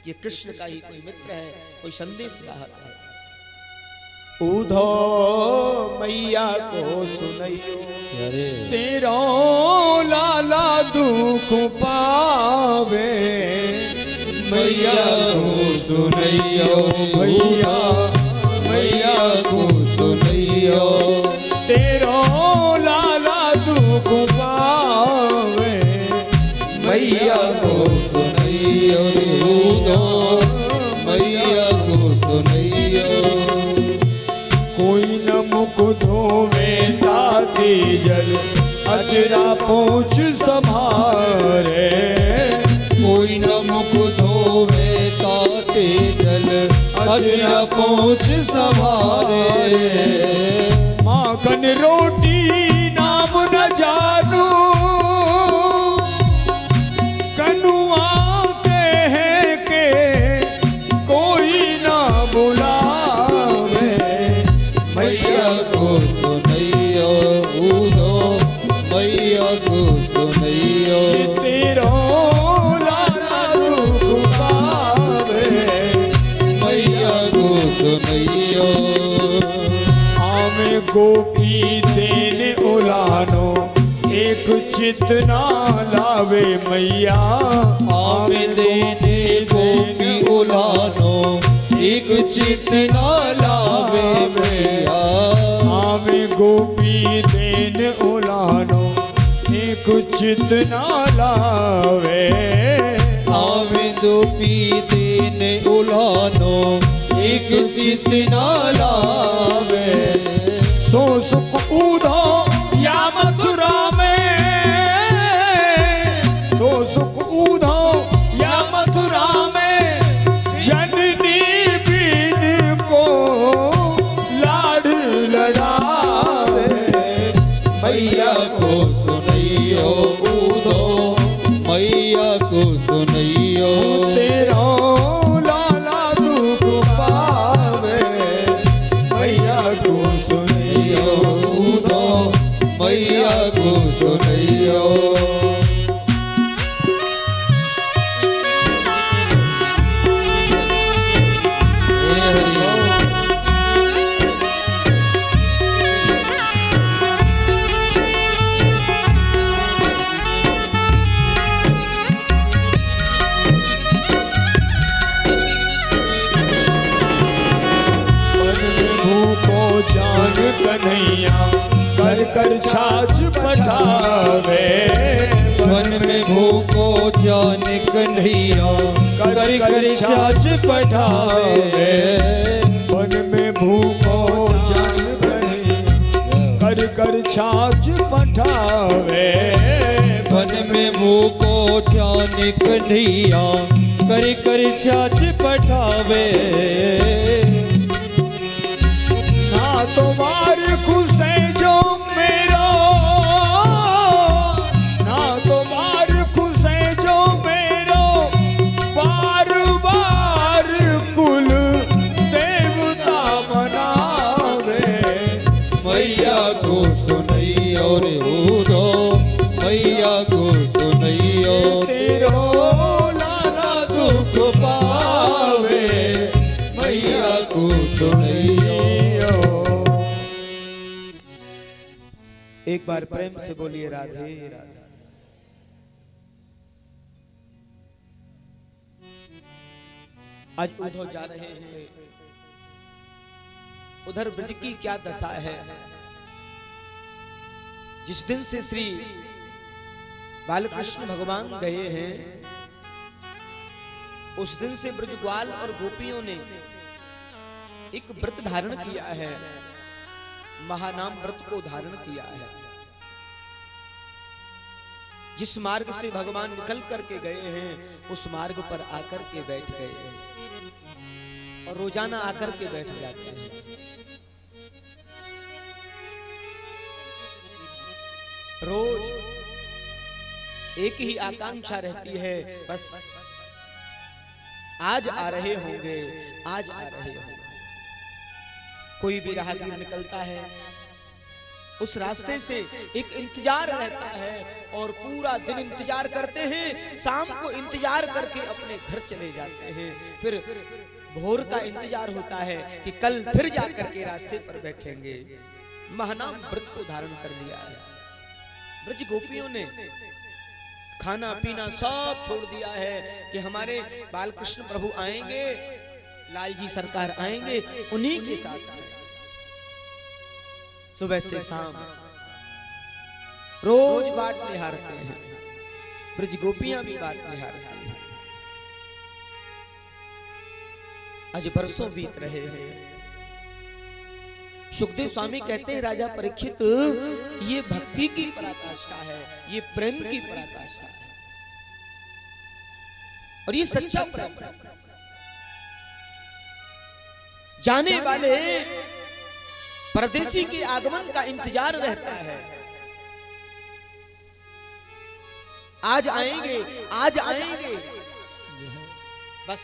ये कृष्ण का ही कोई मित्र है, कोई संदेश वाहक है। उद्धव मैया को सुनैयो, तेरा लाला दुख पावे, मैया को सुनैयो, मैया मैया को सुनैयो, तेरा लाला दुख पावे, मैया को सुनैयो, मैया को सुनैयो। कोई न मुख धोवे ताती जल, अजरा पूछ संभारे, कोई न मुख धोवे ताते जल, अजरा पहुँच सवारे। माखन रोटी नाम न जानू, कनुआ कह के कोई ना बुलावे, मैया को सुनैयो, उद्धव मैया को सुनैयो, तेरा लाला दुख पावे, मैया को सुनैयो। आमे गोपी देने उलानो, एक चित ना लावे मैया, आवे देने गोपी उलानो, एक चित ना लावे मैया। आवे गोपी देन उलानो, एक चित ना लावे। आवे गोपी देने उलानो, एक चित ना लावे। सो सुख उधो या मथुरा में, सो सुख उधो या मथुरा में, जननी बीन को लाड लड़ावे। मैया को सुनैयो उधो, मैया को सुनैयो। तेरा लाला दुख पावे, मैया को सुनैयो उधो, मैया को सुनैयो। हे हरि भूखो जान कन्हैया, कर कर छाछ पठावे। मन में भूखो जान कन्हैया, कर कर छाछ पठावे। मन में भूखो जान कन्हैया, कर कर छाछ पठावे। मन में भूखो जान कन्हैया, कर कर छाछ पठावे। ना तुम्हार खुश है जो मेरा, ना तुम्हार खुश है जो मेरा, बार बार कुल देवता मनावे। मैया को सुनैयो रे उधो, मैया को सुनैयो। तेरो लाला दुख पावे, मैया को सुनैयो। एक बार प्रेम से बोलिए राधे राधे। आज उधर जा रहे हैं, उधर ब्रज की क्या दशा है। जिस दिन से श्री बालकृष्ण भगवान गए हैं, उस दिन से ब्रजग्वाल और गोपियों ने एक व्रत धारण किया है, महानाम व्रत को धारण किया है। जिस मार्ग से भगवान निकल करके गए हैं, उस मार्ग पर आकर के बैठ गए हैं और रोजाना आकर के बैठ जाते हैं। रोज एक ही आकांक्षा रहती है, बस आज आ रहे होंगे, आज आ रहे होंगे। कोई भी राहगीर निकलता है, उस रास्ते से एक इंतजार रहता है और पूरा दिन इंतजार करते हैं, शाम को इंतजार करके अपने घर चले जाते हैं। फिर भोर का इंतजार होता है कि कल फिर जाकर के रास्ते पर बैठेंगे। महानाम व्रत को धारण कर लिया है। ब्रज गोपियों ने खाना पीना सब छोड़ दिया है कि हमारे बालकृष्ण प्रभु आएंगे, लाल जी सरकार आएंगे, उन्हीं के साथ सुबह से शाम रोज बाट निहारते हैं। ब्रज गोपियां भी बाट निहारती हैं। आज बरसों बीत रहे हैं। सुखदेव स्वामी कहते हैं, राजा परीक्षित, ये भक्ति की पराकाष्ठा है, ये प्रेम की पराकाष्ठा है और ये सच्चा प्रेम है। जाने वाले परदेसी के आगमन का इंतजार रहता है। आज आएंगे, आज आएंगे, बस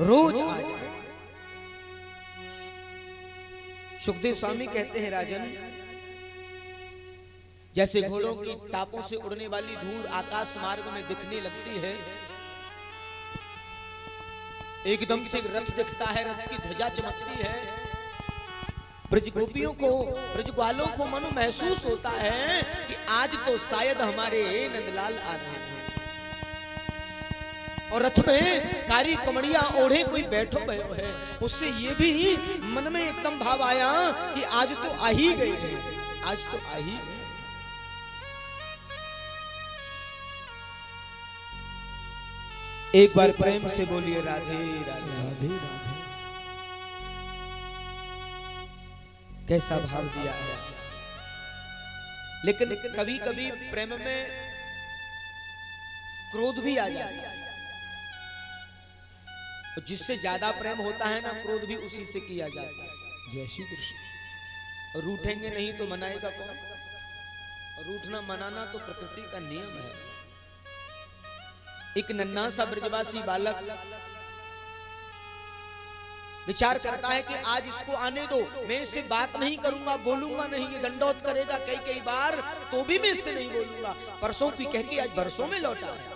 रोज आ जाए। सुखदेव स्वामी कहते हैं, राजन, जैसे घोड़ों की टापों से उड़ने वाली धूल आकाश मार्ग में दिखने लगती है, एकदम से रथ दिखता है, रथ की ध्वजा चमकती है, ब्रज गोपियों को, ब्रज ग्वालों को मनो महसूस होता है कि आज तो शायद हमारे नंदलाल आ रहे हैं। और रथ में कारी कमड़िया ओढ़े कोई बैठो भयो है, उससे ये भी मन में एकदम भाव आया कि आज तो आ ही गए हैं, आज तो आ ही गए। एक बार प्रेम से बोलिए राधे राधे राधे राधे। कैसा भाव दिया है। लेकिन कभी कभी प्रेम में क्रोध भी आ जाता है, और जिससे ज्यादा प्रेम होता है ना, क्रोध भी उसी से किया जाता है। जय श्री कृष्ण। रूठेंगे नहीं तो मनाएगा कौन? रूठना मनाना तो प्रकृति का नियम है। एक नन्हा सा ब्रजवासी बालक विचार करता है कि आज इसको आने दो, मैं इससे बात नहीं करूंगा, बोलूंगा नहीं, ये दंडौत करेगा कई कई बार, तो भी मैं इससे नहीं बोलूंगा। परसों की कह के आज बरसों में लौटा है।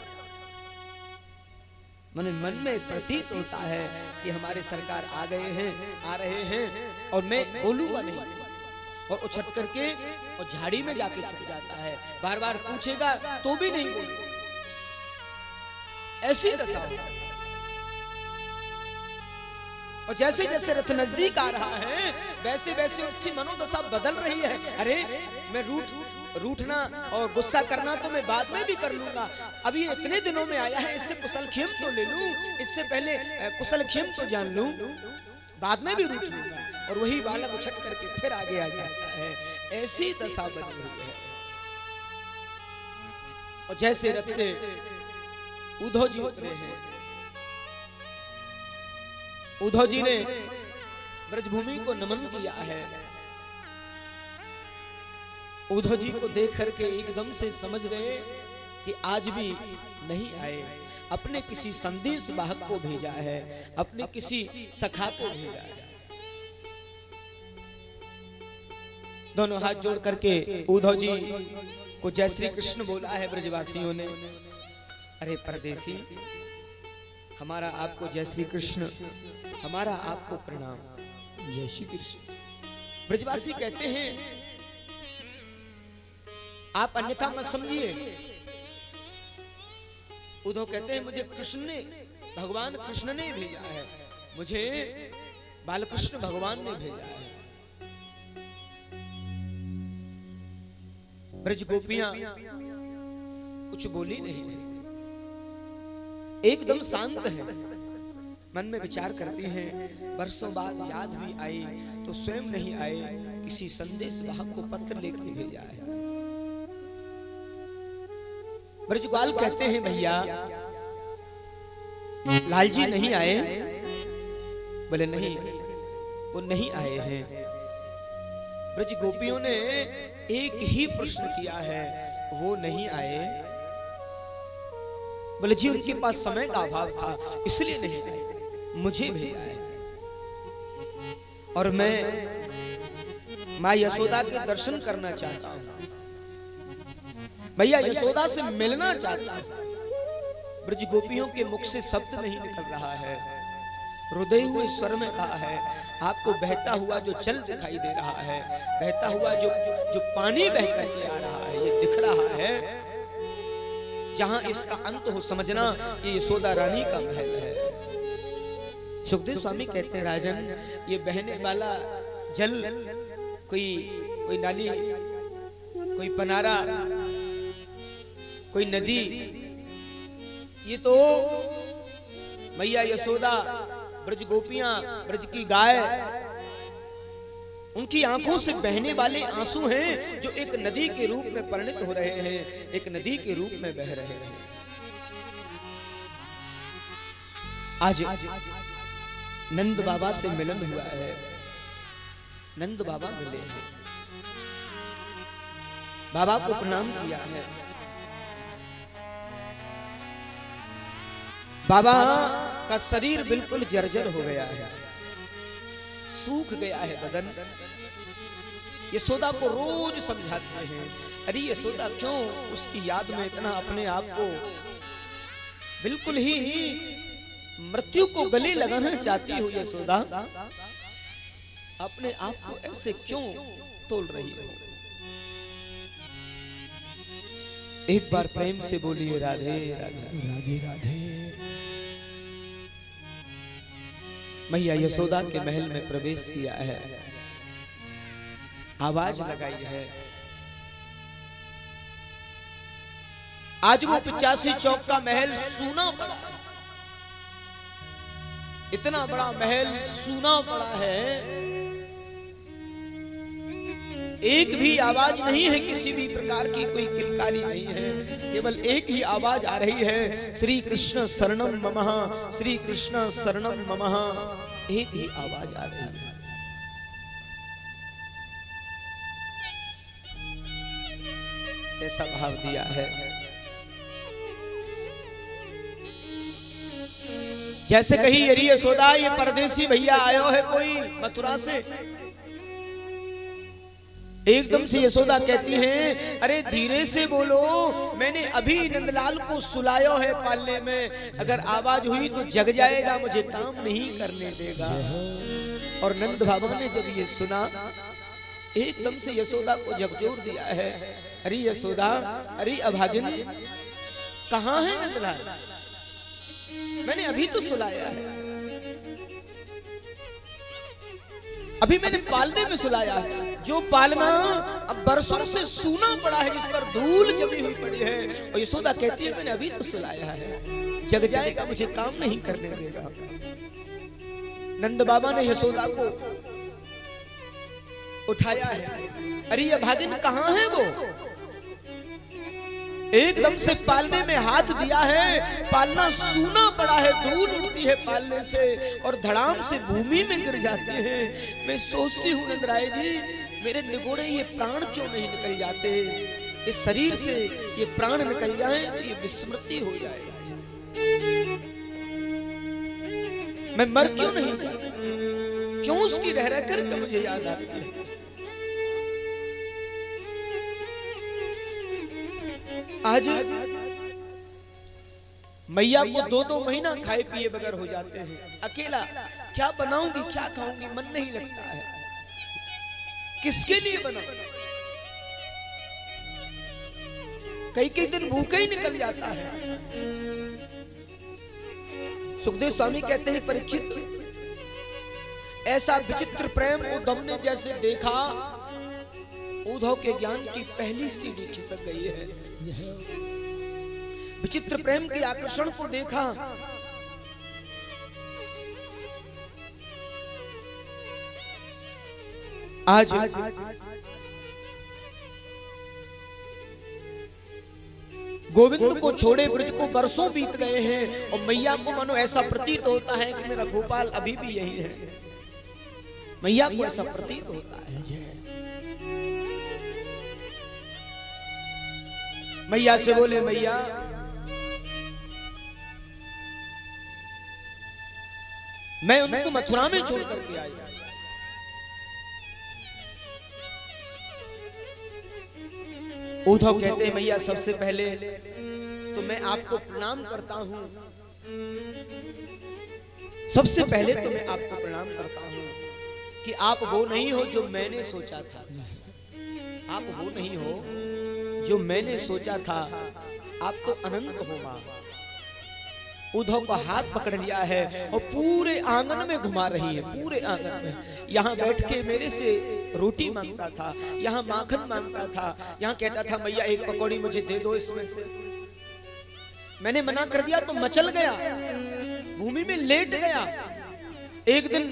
मन में एक प्रतीत होता है कि हमारे सरकार आ गए हैं, आ रहे हैं, और मैं बोलूंगा नहीं, और उछट करके और झाड़ी में जाके छुप जाता है। बार बार पूछेगा तो भी नहीं बोलूंगा। ऐसी दशा हो। और जैसे जैसे रथ नजदीक आ रहा है, वैसे वैसे उसकी मनोदशा बदल रही है। अरे मैं रूठना और गुस्सा करना तो मैं बाद में भी कर लूंगा, अभी इतने दिनों में आया है, इससे कुशलक्षेम तो ले लूं, इससे पहले कुशलक्षेम तो जान लूं, बाद में भी रूठ लूंगा। और वही बालक उछट करके फिर आगे आ जाता है। ऐसी दशा बनी हुई है। और जैसे रथ से उद्धव जी उतरे हैं, उद्धव जी ने ब्रजभूमि को नमन किया है। उद्धव जी को देख करके एकदम से समझ गए कि आज भी नहीं आए। अपने किसी संदेश वाहक को भेजा है, अपने किसी सखा को भेजा है। दोनों हाथ जोड़ करके उद्धव जी को जय श्री कृष्ण बोला है ब्रजवासियों ने। अरे परदेसी, हमारा आपको जय श्री कृष्ण, हमारा आपको प्रणाम। जय श्री कृष्ण। ब्रजवासी कहते हैं आप अन्यथा मत समझिए। उद्धव कहते हैं मुझे कृष्ण ने, भगवान कृष्ण ने भेजा है, मुझे बालकृष्ण भगवान ने भेजा है। ब्रज गोपियां कुछ बोली नहीं, एकदम शांत है। मन में विचार करती हैं, बरसों बाद याद भी आई तो स्वयं नहीं आए, किसी संदेश वाहक को पत्र लेकर भेजा है। ब्रजग्वाल कहते हैं भैया लाल जी नहीं आए? बोले नहीं, वो नहीं आए हैं। ब्रज गोपियों ने एक ही प्रश्न किया है, वो नहीं आए? बोले जी उनके पास समय का अभाव था इसलिए नहीं आए, मुझे भेजा है। और मैं मां यशोदा के दर्शन करना चाहता हूं, भैया यशोदा से मिलना चाहता हूं। ब्रज गोपियों के मुख से शब्द नहीं निकल रहा है, हृदय हुए स्वर में कहा है। आपको बहता हुआ जो जल दिखाई दे रहा है, बहता हुआ जो पानी बह करके आ रहा है, ये दिख रहा है। जहां इसका अंत हो समझना ये यशोदा रानी का महल है। सुखदेव स्वामी कहते हैं राजन, ये बहने वाला जल कोई नाली, कोई पनारा, कोई नदी, ये तो मैया यशोदा, ब्रज गोपियां, ब्रज की गाय, उनकी आंखों से बहने वाले आंसू हैं जो एक नदी के रूप में परिणत हो रहे हैं, एक नदी के रूप में बह रहे हैं। आज नंद बाबा से मिलन हुआ है, नंद बाबा मिले हैं, बाबा को प्रणाम किया है। बाबा का शरीर बिल्कुल जर्जर हो गया है, सूख गया है बदन। यशोदा को रोज समझाते हैं, अरे यशोदा क्यों उसकी याद में इतना अपने आप को बिल्कुल ही मृत्यु को गले लगाना चाहती हो यशोदा? अपने आप को ऐसे क्यों तोल रही हो? एक बार प्रेम से बोलिए राधे राधे राधे राधे। मैया यशोदा के महल में प्रवेश किया है, आवाज लगाई है। आज वो 85 चौक का महल सूना पड़ा है, इतना बड़ा महल सूना पड़ा है, एक भी आवाज नहीं है, किसी भी प्रकार की कोई किलकारी नहीं है, केवल एक ही आवाज आ रही है, श्री कृष्ण शरणम ममः, श्री कृष्ण शरणम ममः, एक ही आवाज आ रही है। कैसा भाव दिया है, जैसे कही अरे यशोदा ये परदेसी भैया आयो है कोई मथुरा से। एकदम से यशोदा कहती है अरे धीरे से बोलो, मैंने अभी नंदलाल को सुलायो है पालने में, अगर आवाज हुई तो जग जाएगा, मुझे काम नहीं करने देगा। और नंद बाबा ने जब ये सुना एकदम से यशोदा को झकझोर दिया है, अरे यशोदा, अरे अभागिन कहाँ है नंदलाल, मैंने अभी तो सुलाया है, अभी मैंने पालने में सुलाया है, जो पालना अब बरसों से सूना पड़ा है, जिस पर धूल जमी हुई पड़ी है। और यशोदा कहती है मैंने अभी तो सुलाया है, जग जाएगा, मुझे काम नहीं करने देगा। नंद बाबा ने यशोदा को उठाया है, अरे ये भागिन कहाँ है वो, एकदम से पालने में हाथ दिया है, पालना सूना पड़ा है, धूल उड़ती है पालने से और धड़ाम से भूमि में गिर जाते हैं। मैं सोचती हूँ नंदराय जी, मेरे निगोड़े ये प्राण क्यों नहीं निकल जाते, इस शरीर से ये प्राण निकल जाए तो ये विस्मृति हो जाए, मैं मर क्यों नहीं, क्यों उसकी रह रह कर मुझे याद आती है। आज मैया को 2-2 महीना खाए पिए बगैर हो जाते हैं, अकेला क्या बनाऊंगी क्या खाऊंगी मन नहीं लगता है, किसके लिए बनाऊं, कई दिन भूखे ही निकल जाता है। सुखदेव स्वामी कहते हैं परीक्षित, ऐसा विचित्र प्रेम उद्धव ने जैसे देखा, उद्धव के ज्ञान की पहली सीढ़ी खिसक गई है। विचित्र प्रेम के आकर्षण को देखा, आज गोविंद को छोड़े ब्रज को बरसों बीत गए हैं और मैया को मानो ऐसा प्रतीत होता है कि मेरा गोपाल अभी भी यही है, मैया को ऐसा प्रतीत होता है। मैया से बोले मैया मैं उनको मथुरा में छोड़ करके आई, उद्धव कहते हैं मैया सबसे पहले तो मैं आपको प्रणाम करता हूं, सबसे पहले तो मैं आपको प्रणाम करता हूं कि आप वो नहीं हो जो मैंने सोचा था, आप वो नहीं हो जो मैंने सोचा था, आप तो अनंत हो मां। उद्धव का हाथ पकड़ लिया है और पूरे आंगन में घुमा रही है, पूरे आंगन में। यहाँ बैठ के मेरे से रोटी मांगता था, यहाँ माखन मांगता था, यहाँ कहता था मैया एक पकौड़ी मुझे दे दो इसमें से। मैंने मना कर दिया तो मचल गया, भूमि में लेट गया। एक दिन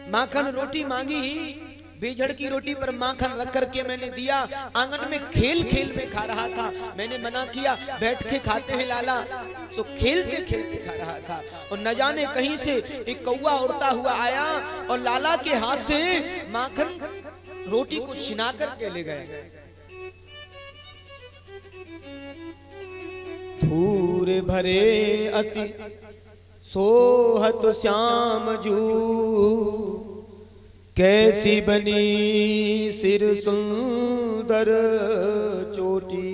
माखन रोटी मांगी, बेजड़ की रोटी पर माखन रख करके मैंने दिया, आंगन में खेल खेल में खा रहा था। मैंने मना किया बैठ के खाते हैं लाला, सो खेलते खेलते खा रहा था। और न जाने कहीं से एक कौवा उड़ता हुआ आया और लाला के हाथ से माखन रोटी को छिना करके ले गए। धूर भरे अति सोहत श्याम जू, कैसी बनी सिर सुंदर चोटी।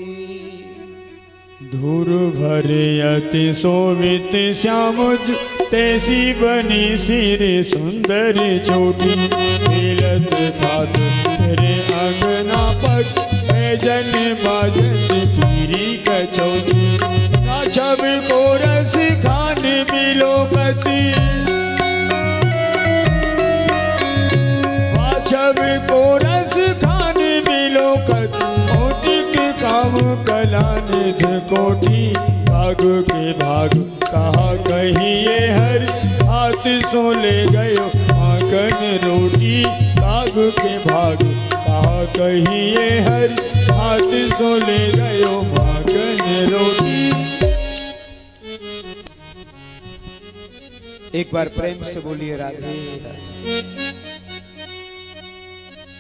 धूर भरे अति शोभित श्याम तैसी बनी सिर सुंदर छोटी, मिलत ठाट तेरे अंगना पट, जन बाजन पीरी कचौती। छब को रस खान मिलो पति, छब को रस खान मिलो कति, कोटिक काम कला निध कोठी। भाग के भाग कहा कहिए हर, हाथ सो ले गयो आंगन रोटी। भाग के भाग कहा कहिए हर, हाथ सो ले गयो आंगन रोटी। एक बार प्रेम से बोलिए राधे राधे।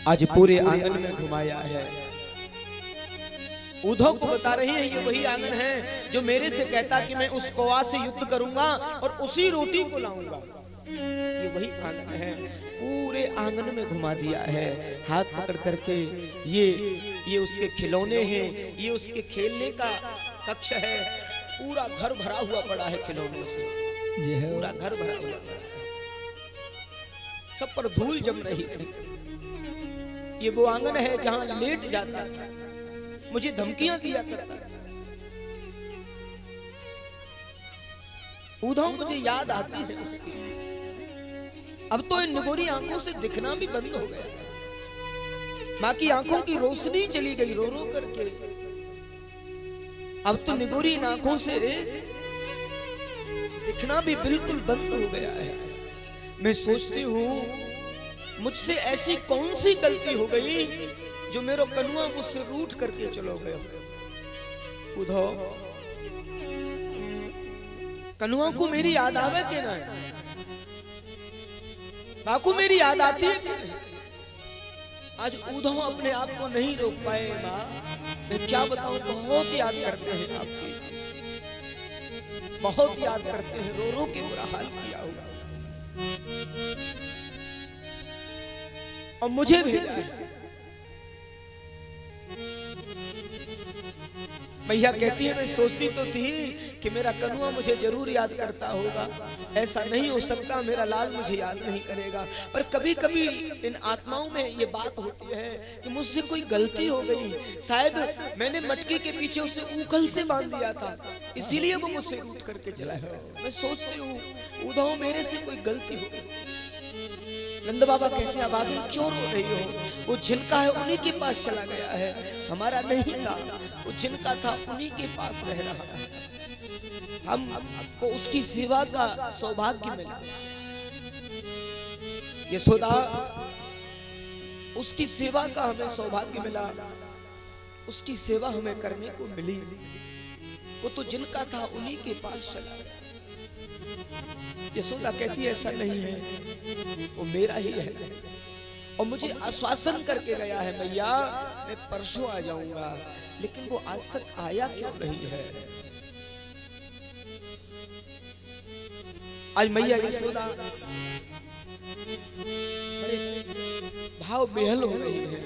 आज पूरे आंगन में घुमाया है। उद्धव को बता रही है ये वही आंगन है जो मेरे से कहता कि मैं उस कौवा से युद्ध करूंगा और उसी रोटी को लाऊंगा। ये वही आंगन है। पूरे आंगन में घुमा दिया है हाथ पकड़ करके। ये उसके खिलौने हैं, ये उसके खेलने का कक्ष है। पूरा घर भरा हुआ पड़ा है खिलौनों से, पूरा घर भरा हुआ पड़ा है। सब पर धूल जम रही है। ये वो आंगन है जहां लेट जाता था, मुझे धमकियां दिया करता था। उद्धव मुझे याद आती है उसकी। अब तो इन निगोरी आंखों से दिखना भी बंद हो गया। माँ की आंखों की रोशनी चली गई रो रो करके। अब तो निगोरी इन आंखों से दिखना भी बिल्कुल बंद हो गया है। मैं सोचती हूँ मुझसे ऐसी कौन सी गलती हो गई जो मेरा कनुआ मुझसे रूठ करके चलो गए। उद्धव, कनुआ को मेरी याद आवे के ना? माँ को मेरी याद आती है? आज उद्धव अपने आप को नहीं रोक पाए। माँ, मैं क्या बताऊं, बहुत याद करते हैं आपकी, बहुत याद करते हैं। रो रो के बुरा हाल किया हुआ और मुझे भेजा है। मैया कहती है मैं सोचती तो थी कि मेरा कनुआ मुझे जरूर याद करता होगा। ऐसा नहीं हो सकता मेरा लाल मुझे याद नहीं करेगा। पर कभी कभी इन आत्माओं में ये बात होती है कि मुझसे कोई गलती हो गई। शायद मैंने मटकी के पीछे उसे ऊखल से बांध दिया था, इसीलिए वो मुझसे रूठ करके चला है। मैं सोचती हूँ उद्धव मेरे से कोई गलती हो गई। नंद बाबा कहते हैं अभागिन चोर हो रही हो, वो जिनका है उन्हीं के पास चला गया है, हमारा नहीं था। वो जिनका था उन्हीं के पास रह रहा है। हमको उसकी सेवा का सौभाग्य मिला। यशोदा, उसकी सेवा का हमें सौभाग्य मिला, उसकी सेवा हमें करने को मिली। वो तो जिनका था उन्हीं के पास चला गया। यशोदा कहती है ऐसा नहीं है, वो मेरा ही है। और मुझे आश्वासन करके गया है मैया मैं परसों आ जाऊंगा, लेकिन वो आज तक आया क्यों नहीं है? आज मैया यशोदा बड़े भाव बेहल हो रही है।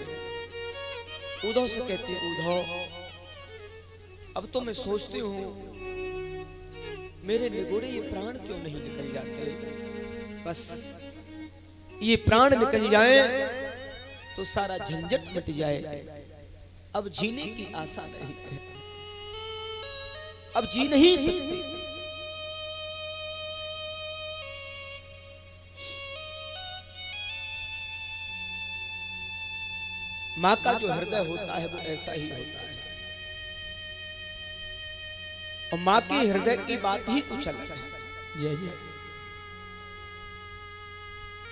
उद्धव से कहती है उद्धव, अब तो मैं सोचती हूँ मेरे निगोड़े ये प्राण क्यों नहीं निकल जाते। बस ये प्राण निकल जाए तो सारा झंझट मिट जाए। अब जीने की आशा नहीं है, अब जी नहीं सकते। माँ का जो हृदय होता है वो ऐसा ही होता है। और माँ की हृदय की बात ही कुछ अलग है। जय जय।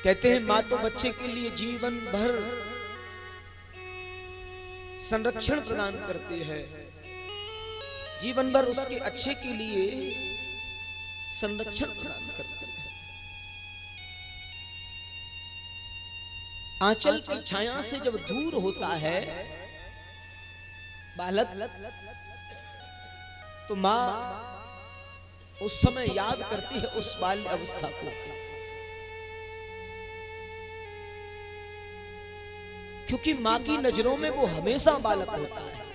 कहते हैं माँ तो बच्चे के लिए जीवन भर संरक्षण प्रदान करती है, जीवन भर उसके अच्छे के लिए संरक्षण प्रदान करती है। आंचल की छाया से जब दूर होता है बालक, तो माँ उस समय याद करती है उस बाल्य अवस्था को। क्योंकि माँ की नजरों में वो हमेशा बालक होता है।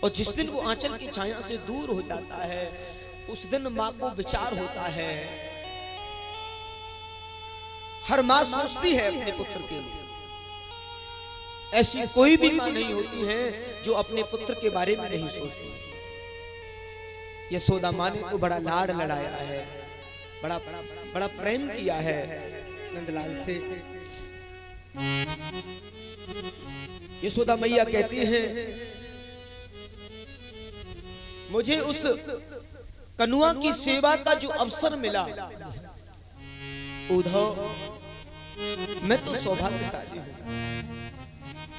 और जिस दिन वो आंचल की छाया से दूर हो जाता है उस दिन माँ को विचार होता है। हर माँ सोचती है अपने पुत्र के लिए, ऐसी कोई भी माँ नहीं होती है जो अपने पुत्र के बारे में नहीं सोचती। यशोदा माँ ने तो बड़ा लाड लड़ाया है, बड़ा बड़ा प्रेम किया है नंदलाल से। यशोदा मैया कहती हैं, मुझे उस कनुआ की सेवा का जो अवसर मिला उद्धव, मैं तो सौभाग्यशाली हूं।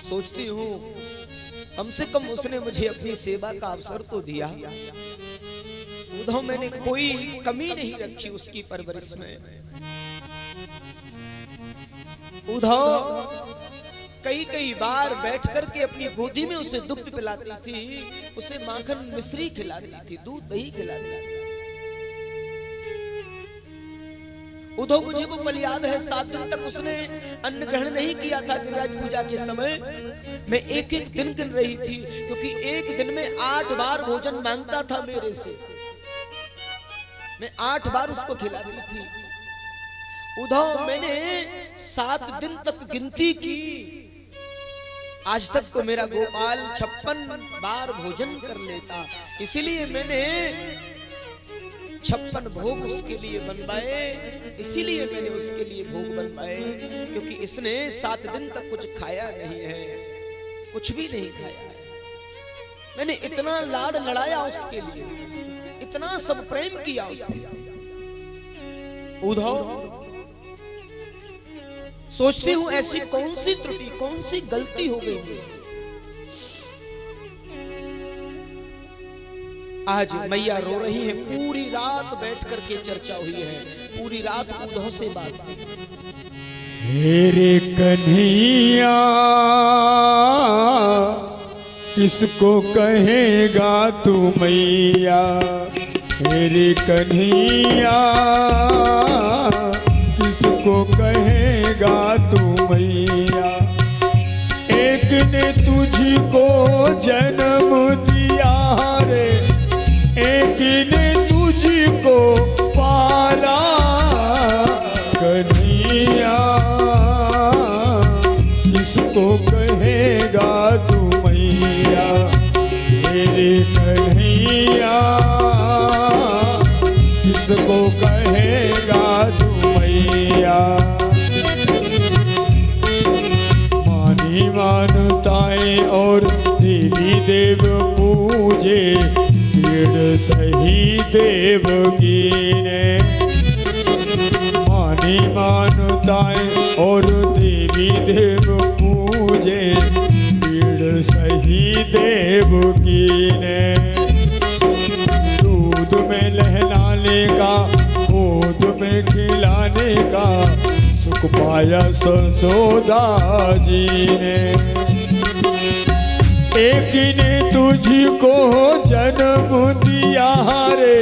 सोचती हूं कम से कम उसने मुझे अपनी सेवा का अवसर तो दिया। उद्धव, मैंने कोई कमी नहीं रखी उसकी परवरिश में। उद्धव कई कई बार बैठ करके अपनी गोदी में उसे दुग्ध पिलाती थी, उसे माखन मिश्री खिलाती थी, दूध दही खिलाती थी। उद्धव, मुझे वो पल याद है, 7 दिन तक उसने अन्न ग्रहण नहीं किया था। गिरिराज पूजा के समय मैं एक एक दिन गिन रही थी, क्योंकि एक दिन में 8 बार भोजन मांगता था मेरे से। मैं 8 बार उसको खिलाती थी। उद्धव, मैंने 7 दिन तक गिनती की, आज तक तो मेरा गोपाल 56 बार भोजन कर लेता। इसीलिए मैंने 56 भोग उसके लिए बनवाए, इसीलिए मैंने उसके लिए भोग बनवाए, क्योंकि इसने 7 दिन तक कुछ खाया नहीं है, कुछ भी नहीं खाया है। मैंने इतना लाड लड़ाया उसके लिए, इतना सब प्रेम किया उसके लिए। उद्धव, सोचती हूं ऐसी कौन सी त्रुटि, कौन सी गलती हो गई मुझसे। आज मैया रो रही है, पूरी रात बैठ करके चर्चा हुई है, पूरी रात उद्धव से बात हुई। मेरे कन्हैया किसको कहेगा तू मैया, मेरे कन्हैया किसको कहेगा तू मैया। एक ने तुझको जन्म दिया रे, एक ने तुझको पाला, कन्हैया किसको कहेगा तू मैया, मेरे कन्हैया किसको कहेगा तू मैया। मानी मानताएं और देवी देव पूजे, पीड़ सही देव की ने। मानी मानताएं और देवी देव पूजे, पीड़ सही देव की ने। दूध में लहलाने का, गोद में खिलाने का, सुख पाया यशोदा जी ने। एक ने तुझको जन्म दिया रे,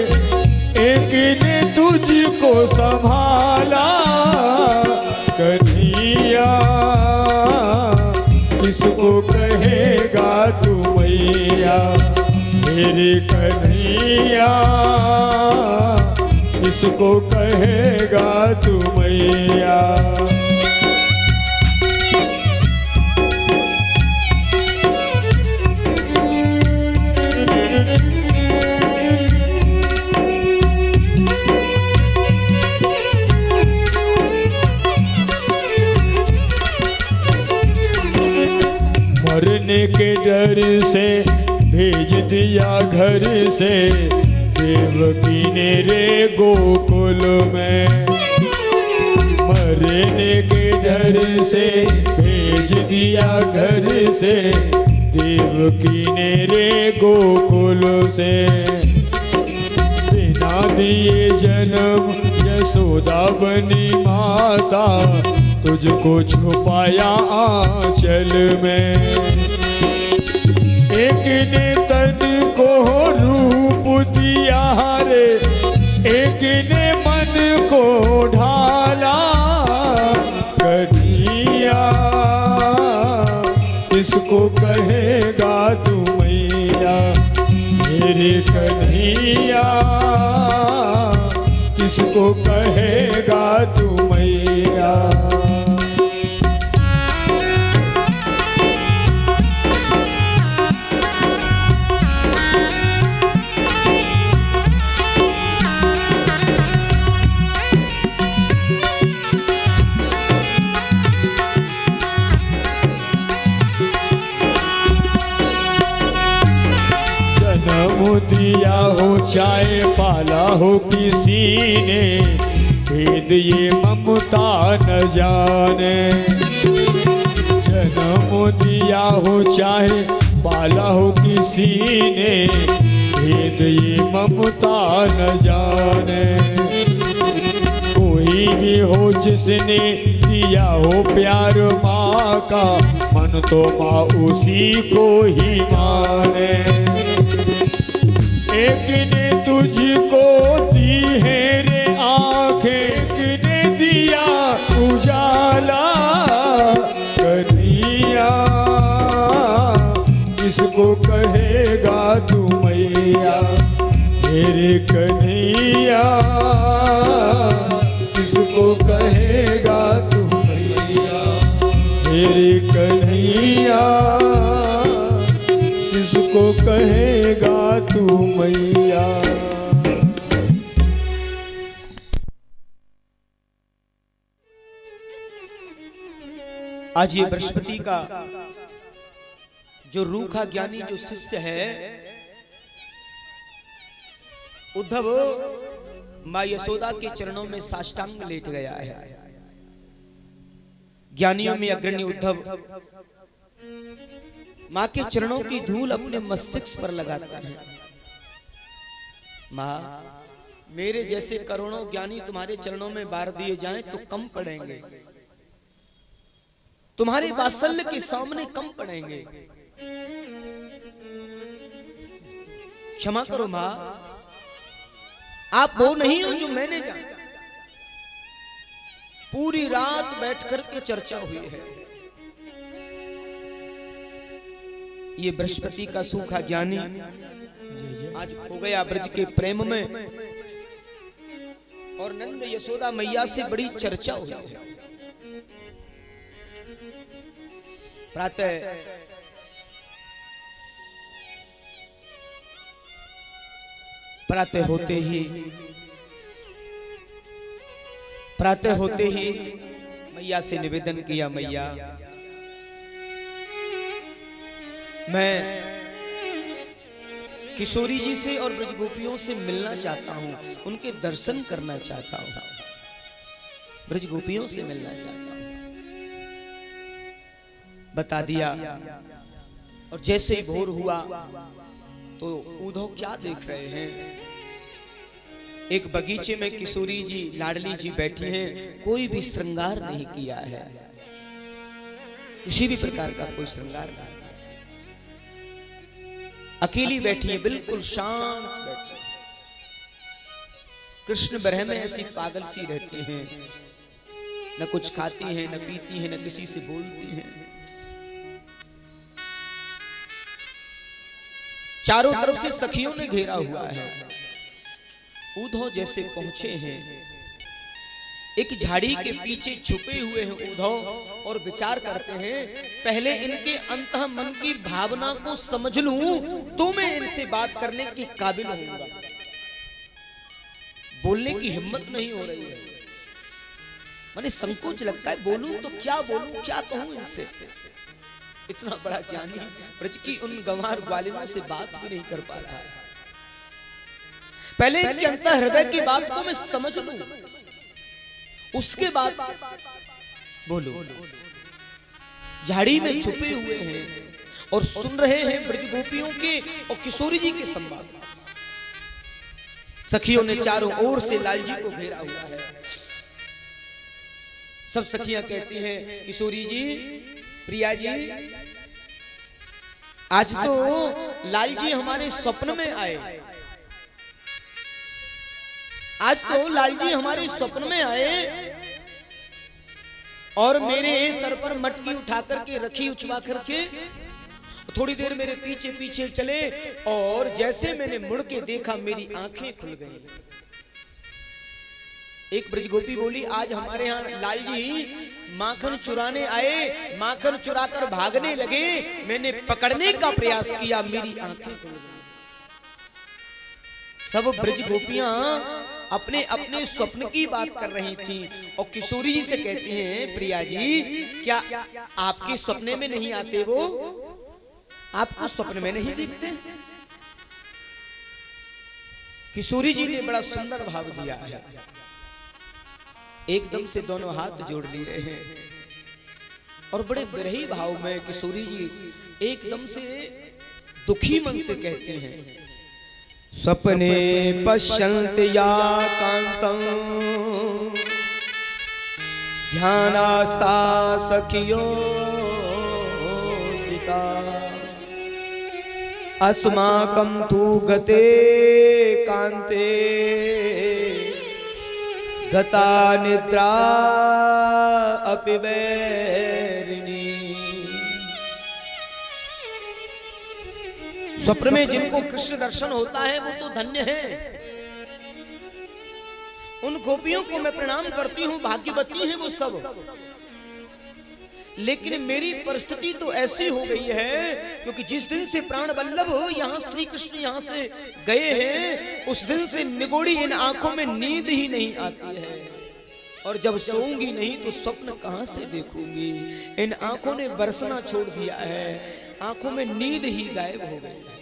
एक ने तुझको संभाला, कन्हैया किसको कहेगा तू मैया, मेरे कन्हैया किसको कहेगा तू मैया। मरने के डर से भेज दिया घर से, देवकी ने रे गोकुल में। मरने के डर से भेज दिया घर से, देवकी ने रे गोकुल से। बिना दिए जन्म यशोदा बनी माता, तुझको छुपाया आंचल में। एक ने तन को रूप दिया रे, एक ने मन को ढाला, कन्हैया किसको कहेगा तू मैया, मेरे कन्हैया किसको कहेगा तू मैया। दिया हो चाहे पाला हो किसी ने, भेद ये ममता न जाने। जन्म दिया हो चाहे पाला हो किसी ने, भेद ये ममता न जाने। कोई भी हो जिसने दिया हो प्यार माँ का, मन तो माँ उसी को ही माने। एक ने तुझको दी है रे आँखें, एक ने दिया उजाला कन्हैया। किसको कहेगा तू मैया मेरे कन्हैया, किसको कहेगा तू मैया मेरे कन्हैया, किसको कहेगा तू मैया। आज ये बृहस्पति का जो रूखा ज्ञानी जो शिष्य है, उद्धव मां यशोदा के चरणों में साष्टांग लेट गया है। ज्ञानियों में अग्रणी उद्धव मां के चरणों की धूल अपने मस्तिष्क पर लगाता है। मां, मेरे जैसे करोड़ों ज्ञानी तुम्हारे चरणों में बार दिए जाएं तो कम पड़ेंगे, तुम्हारे वात्सल्य के सामने कम पड़ेंगे। क्षमा करो मां, आप वो नहीं हो जो मैंने जाना। पूरी रात बैठकर के चर्चा हुई है। ये बृहस्पति का सूखा ज्ञानी आज हो गया ब्रज के प्रेम में, और नंद यशोदा मैया से बड़ी चर्चा हुई है। प्रातः होते ही मैया से निवेदन किया, मैया मैं किशोरी जी से और ब्रजगोपियों से मिलना चाहता हूं, उनके दर्शन करना चाहता हूं, ब्रजगोपियों से मिलना चाहता हूं। बता दिया। और जैसे ही भोर हुआ तो उद्धव क्या देख रहे हैं, एक बगीचे में किशोरी जी लाडली जी बैठी हैं, कोई भी श्रृंगार नहीं किया है, किसी भी प्रकार का कोई श्रृंगार नहीं, अकेली बैठी है, बिल्कुल शांत बैठी। कृष्ण बरह में ऐसी पागल सी रहती हैं, न कुछ खाती हैं, न पीती हैं, न किसी से बोलती हैं। चारों तरफ से सखियों ने घेरा हुआ है। उद्धव जैसे पहुंचे हैं, एक झाड़ी के पीछे छुपे हुए हैं उद्धव, और विचार करते हैं पहले इनके अंतः मन की भावना को समझ लूं तो मैं इनसे बात करने के काबिल होऊंगा। बोलने की हिम्मत नहीं हो रही है, माने संकोच लगता है, बोलूं तो क्या बोलूं, क्या कहूं इनसे। इतना बड़ा ज्ञानी ब्रज की उन गंवार ग्वालिनों से बात भी नहीं कर पा रहा है। पहले इनके अंतर हृदय की बात को मैं समझ लूं, उसके बाद बोलो। झाड़ी में छुपे हुए हैं और सुन रहे हैं ब्रजगोपियों के और किशोरी जी के संवाद। सखियों ने चारों ओर से लाल जी को घेरा हुआ है। सब सखियां कहती हैं, किशोरी जी, प्रिया जी, आज तो लाल जी हमारे स्वप्न में आए, आज तो लाल जी हमारे स्वप्न में आए और मेरे सर पर मटकी उठा करके रखी, उछवा करके थोड़ी देर मेरे पीछे पीछे चले, और जैसे मैंने मुड़ के देखा मेरी आंखें खुल गई। एक ब्रजगोपी बोली, आज हमारे यहाँ लाल जी माखन चुराने आए, माखन चुराकर भागने लगे, मैंने पकड़ने का प्रयास किया, मेरी आंखें खुल गई। सब ब्रजगोपियां अपने अपने स्वप्न की बात कर रही थी और किशोरी जी से कहती हैं, प्रिया जी क्या आपके सपने में नहीं आते वो? आपको स्वप्न में नहीं दिखते? किशोरी जी ने बड़ा सुंदर भाव दिया है। एकदम से दोनों हाथ जोड़ लिए हैं और बड़े विरही भाव में किशोरी जी एकदम से दुखी मन से कहते हैं, सपने पश्यन्त या कांतं ध्यानास्ता सखियो सीता अस्माकं तु गते कांते गता निद्रा अपि वैरिणी। स्वप्न में जिनको कृष्ण दर्शन होता है वो तो धन्य है। उन गोपियों को मैं प्रणाम करती हूं, भाग्यवती हैं वो सब। लेकिन मेरी परिस्थिति तो ऐसी हो गई है, क्योंकि जिस दिन से प्राण वल्लभ यहाँ श्री कृष्ण यहाँ से गए हैं, उस दिन से निगोड़ी इन आंखों में नींद ही नहीं आती है। और जब सोऊंगी नहीं तो स्वप्न कहां से देखूंगी? इन आंखों ने बरसना छोड़ दिया है, आंखों में नींद ही गायब हो गई है।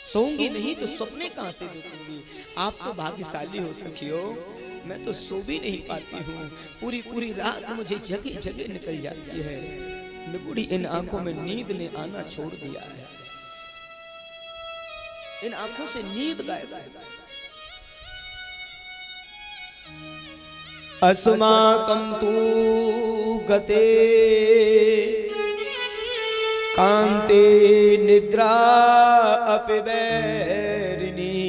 सोऊंगी नहीं तो सपने कहां से देखूंगी? आप तो भाग्यशाली हो सखियो, मैं तो सो भी नहीं पाती हूँ। पूरी पूरी रात मुझे जगह जगह निकल जाती है। निगुड़ी इन आंखों में नींद ने आना छोड़ दिया है, इन आंखों से नींद गायब है। अस्माकं तु गते कांते निद्रा अपि वैरिणी।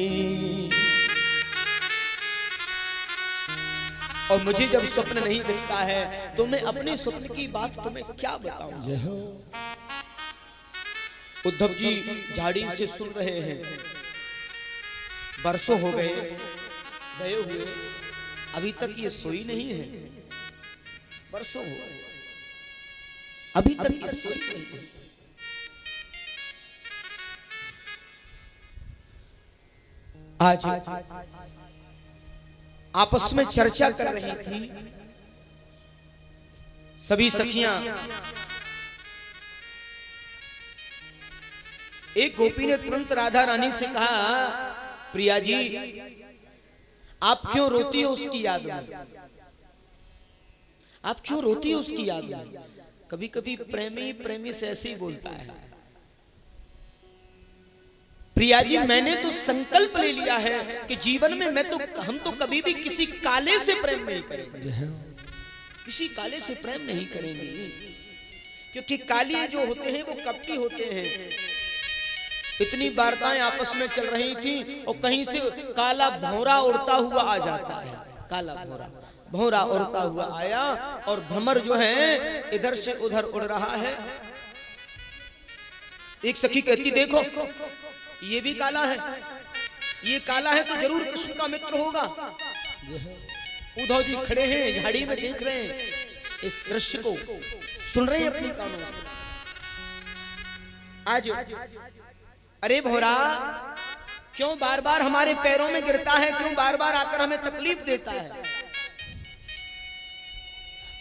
और मुझे जब स्वप्न नहीं दिखता है तो मैं अपने स्वप्न की बात तुम्हें क्या बताऊं? उद्धव जी झाड़ी से सुन रहे हैं, बरसों हो गए हुए, अभी तक ये सोई नहीं है। बरसों हो गए, अभी तक ये सोई नहीं है। आज आपस में चर्चा कर रही थी सभी सखियां। एक गोपी ने तुरंत राधा रानी से कहा, प्रिया जी आप क्यों रोती हो उसकी याद में? आप क्यों रोती हो उसकी याद में? कभी कभी प्रेमी प्रेमी से ऐसे ही बोलता है। प्रिया जी मैंने तो संकल्प ले लिया है कि जीवन में हम तो कभी भी किसी काले से प्रेम नहीं करेंगे, किसी काले से प्रेम नहीं करेंगे, क्योंकि काली जो होते हैं वो कपटी होते हैं। इतनी वार्ताएं आपस में चल रही थी और कहीं से काला भौरा उड़ता हुआ आ जाता है। काला भौरा उड़ता हुआ आया और भ्रमर जो है इधर से उधर उड़ रहा है। एक सखी कहती, देखो ये भी काला है, ये काला है तो जरूर कृष्ण का मित्र होगा। उद्धव जी खड़े हैं, झाड़ी में देख रहे हैं, इस दृश्य को सुन रहे हैं अपनी कानों से। आज अरे भौरा क्यों बार बार हमारे पैरों में गिरता है, क्यों बार बार आकर हमें तकलीफ देता है?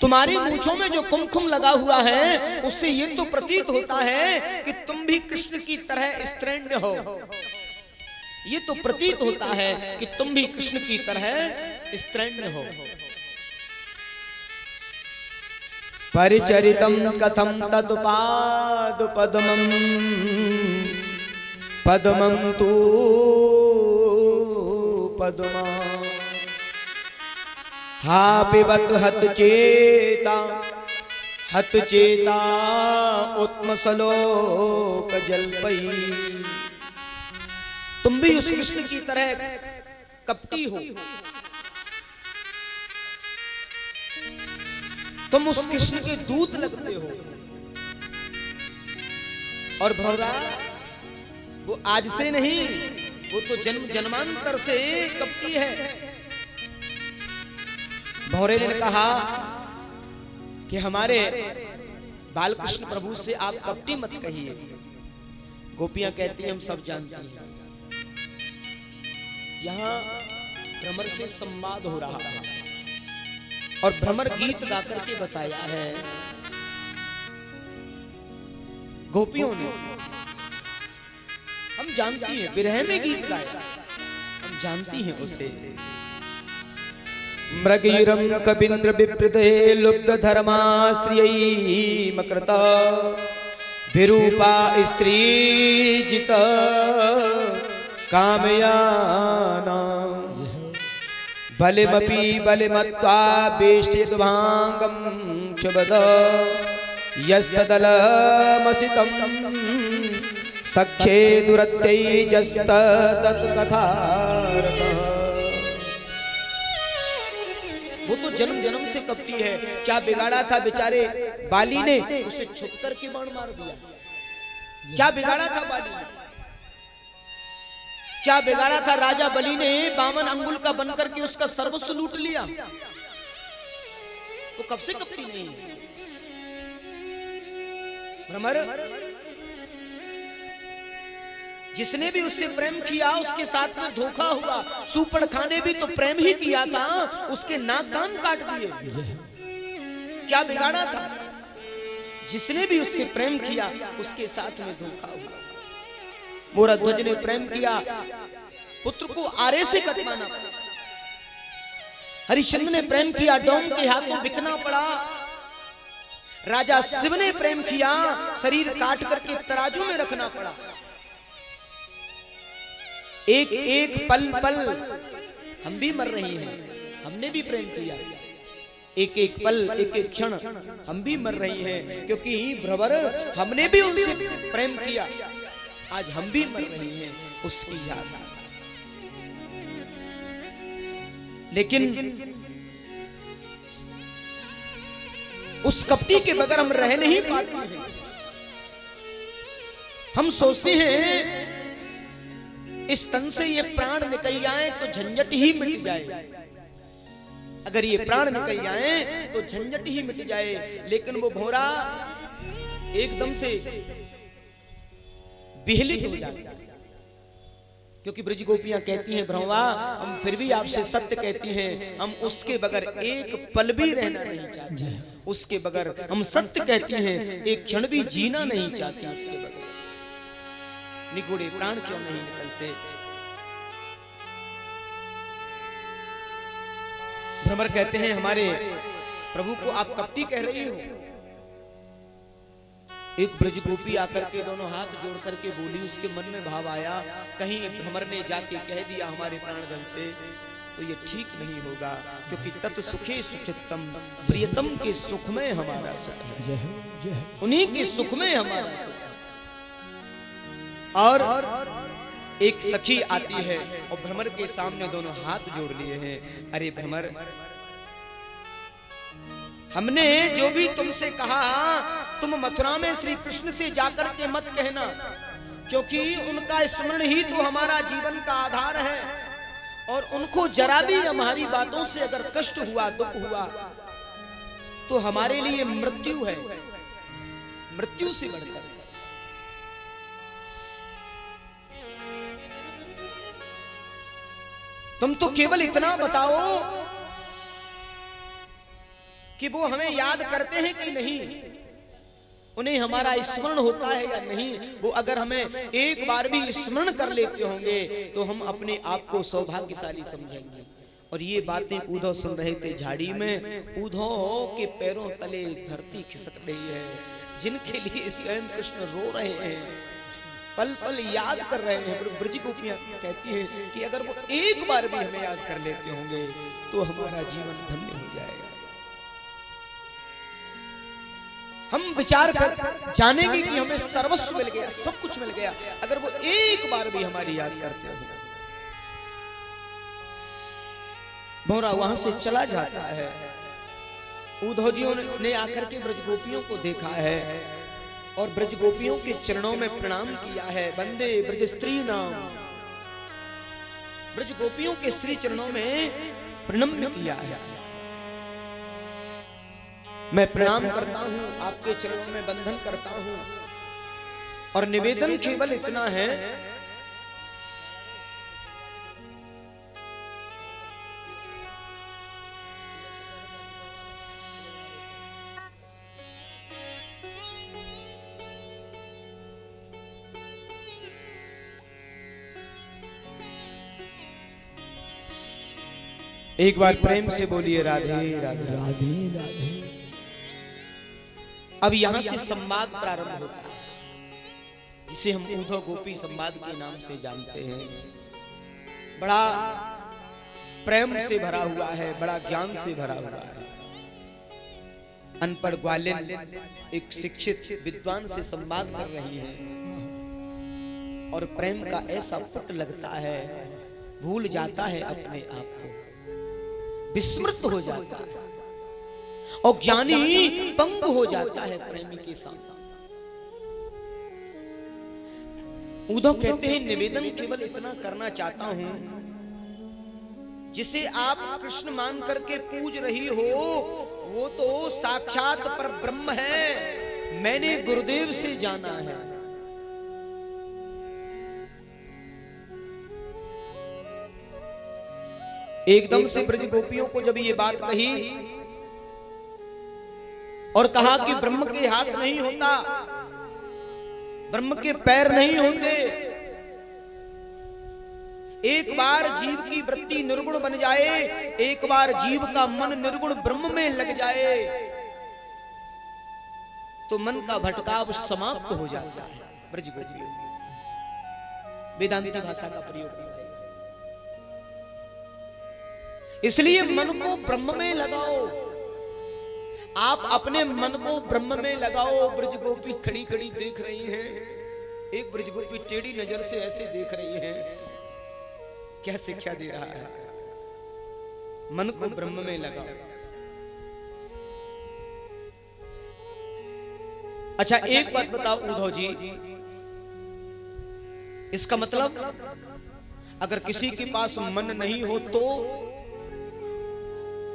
तुम्हारी मूंछों में जो कुमकुम लगा हुआ है उससे ये तो प्रतीत होता है कि तुम भी कृष्ण की तरह स्त्रैण हो। ये तो प्रतीत होता है कि तुम भी कृष्ण की तरह स्त्रैण हो। परिचरितम कथम तत्पाद पद्मम पद्मम तू पद्मा हा पिबत हत चेता उत्मसलोक जलपई। तुम भी उस कृष्ण की तरह कपटी हो, तुम उस कृष्ण के दूत लगते हो। और भौरा वो आज से नहीं, वो तो जन्म जन्मांतर से कपटी है। भौरे ने कहा कि हमारे बालकृष्ण प्रभु से आप कपटी मत कहिए। गोपियां कहती हैं हम सब जानती हैं। यहां भ्रमर से संवाद हो रहा है और भ्रमर गीत गा करके बताया है गोपियों ने। हम जानती हैं विरह में गीत गाया, हम जानती हैं उसे। मृगीरम कबींद्र विप्रदे लुब्ध धर्मा स्त्रियै मकृता विरूपा स्त्री जित कामयाना बलिमपि बलिमत्वा वेष्टिदुभांगं क्षुबद यस्तदलमसितं सख्ये दुरत्यैजस्तत्कथारतः। वो तो जन्म जन्म से कपटी है। क्या बिगाड़ा था बेचारे बाली ने, उसे छुप करके बाण मार दिया। क्या बिगाड़ा था बाली ने? क्या बिगाड़ा था राजा बलि ने 52 अंगुल का बन करके उसका सर्वस्व लूट लिया? वो कब से कपटी नहीं है। भ्रमर जिसने भी उससे प्रेम किया उसके साथ में धोखा हुआ। सूपड़खा ने भी तो प्रेम ही किया था, उसके नाक कान काट दिए। क्या बिगाड़ा था? जिसने भी उससे प्रेम किया उसके साथ में धोखा हुआ। मोरध्वज ने प्रेम किया, पुत्र को आरे से कटवाना पड़ा। हरिश्चंद्र ने प्रेम किया, डोम के हाथों बिकना पड़ा। राजा शिव ने प्रेम किया, शरीर काट करके तराजू में रखना पड़ा। एक एक पल पल हम भी मर रही हैं, हमने भी प्रेम किया। एक एक पल एक एक क्षण हम भी मर रही हैं, क्योंकि भ्रमर हमने भी उनसे प्रेम किया, आज हम भी मर रही हैं उसकी याद। लेकिन उस कपटी के बगैर हम रह नहीं पाते हैं। हम सोचते हैं इस तन से ये प्राण निकल जाए तो झंझट ही मिट जाए। अगर ये प्राण निकल जाए तो झंझट ही मिट जाए। लेकिन वो भौरा एकदम से विहलित हो जाता है, क्योंकि ब्रज गोपियां कहती हैं भ्रमवा हम फिर भी आपसे सत्य कहती हैं, हम उसके बगैर एक पल भी रहना नहीं चाहते। उसके बगैर हम सत्य कहती हैं, एक क्षण भी जीना नहीं चाहते उसके बगैर। निगोड़े प्राण क्यों नहीं निकलते? भ्रमर कहते हैं हमारे प्रभु को आप कपटी कह रही हो। एक ब्रज गोपी आकर के दोनों हाथ जोड़ करके बोली, उसके मन में भाव आया कहीं भ्रमर ने जाके कह दिया हमारे प्राणगण से तो ये ठीक नहीं होगा, क्योंकि तत् सुखे सुचित्तम, प्रियतम के सुख में हमारा सुख है, उन्हीं के सुख में हमारा सुख है। और एक सखी आती है और भ्रमर के सामने दोनों हाथ जोड़ लिए हैं। अरे भ्रमर, हमने जो भी तुमसे कहा तुम मथुरा में श्री कृष्ण से जाकर के मत कहना, क्योंकि उनका स्मरण ही तो हमारा जीवन का आधार है। और उनको जरा भी हमारी बातों से अगर कष्ट हुआ, दुख हुआ, तो हमारे लिए मृत्यु है, मृत्यु से बढ़कर। तुम तो केवल इतना बताओ कि वो हमें याद करते हैं कि नहीं, उन्हें हमारा स्मरण होता है या नहीं। वो अगर हमें एक बार भी स्मरण कर लेते होंगे तो हम अपने आप को सौभाग्यशाली समझेंगे। और ये बातें उद्धव सुन रहे थे झाड़ी में। उद्धव के पैरों तले धरती खिसक रही है, जिनके लिए स्वयं कृष्ण रो रहे हैं, पल पल याद कर रहे हैं। ब्रज गोपियां कहती हैं कि अगर वो एक बार भी हमें याद कर लेते होंगे तो हमारा जीवन धन्य हो जाएगा। हम विचार कर जानेंगे कि हमें सर्वस्व मिल गया, सब कुछ मिल गया, अगर वो एक बार भी हमारी याद करते हो। भौरा वहां से चला जाता है। उद्धव जी ने आकर के ब्रज गोपियों को देखा है और ब्रज गोपियों के चरणों में प्रणाम किया है। वंदे ब्रज स्त्री नाम, ब्रज गोपियों के स्त्री चरणों में प्रणम्य किया है। मैं प्रणाम करता हूं, आपके चरणों में बंधन करता हूं और निवेदन केवल इतना है एक बार प्रेम से बोलिए राधे राधे राधे राधे। अब यहां से संवाद प्रारंभ होता है, जिसे हम उद्धव गोपी संवाद के नाम से जानते हैं। बड़ा प्रेम से भरा हुआ है, बड़ा ज्ञान से भरा हुआ है। अनपढ़ ग्वालिन एक शिक्षित विद्वान से संवाद कर रही हैं और प्रेम का ऐसा पुट लगता है, भूल जाता है अपने आप को, विस्मृत हो जाता है और ज्ञानी पंग हो जाता है प्रेमी के सामने। उद्धव कहते हैं निवेदन केवल इतना करना चाहता हूं, जिसे आप कृष्ण मान करके पूज रही हो वो तो साक्षात पर ब्रह्म है, मैंने गुरुदेव से जाना है। एकदम से ब्रज गोपियों को जब ये बात कही और कहा कि ब्रह्म के हाथ नहीं होता, ब्रह्म के पैर नहीं होते, एक बार जीव की वृत्ति निर्गुण बन जाए, एक बार जीव का मन निर्गुण ब्रह्म में लग जाए तो मन का भटकाव समाप्त हो जाता है। ब्रज गोपियों वेदांती भाषा का प्रयोग, इसलिए मन को ब्रह्म में लगाओ। आप अपने मन को ब्रह्म में लगाओ। ब्रज गोपी खड़ी खड़ी देख रही हैं, एक ब्रज गोपी टेढ़ी नजर से ऐसे देख रही है, क्या शिक्षा दे रहा है? मन को ब्रह्म में लगाओ। अच्छा एक बात बताओ उद्धव जी, इसका मतलब अगर किसी के पास मन नहीं हो तो?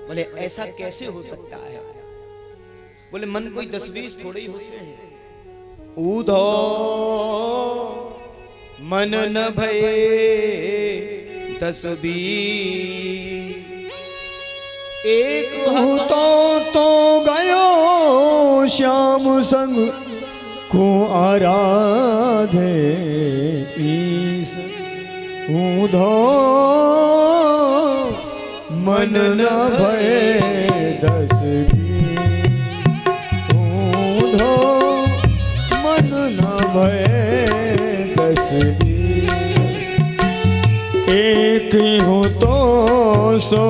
बोले ऐसा कैसे हो सकता है? बोले मन कोई 10-20 थोड़े ही होते हैं। उद्धव मन न भये 10-20, एक तो गयो श्याम संग को आराधे ईश। उद्धव मन न भये 10-20, उद्धव मन न भये 10-20, एक हो तो सो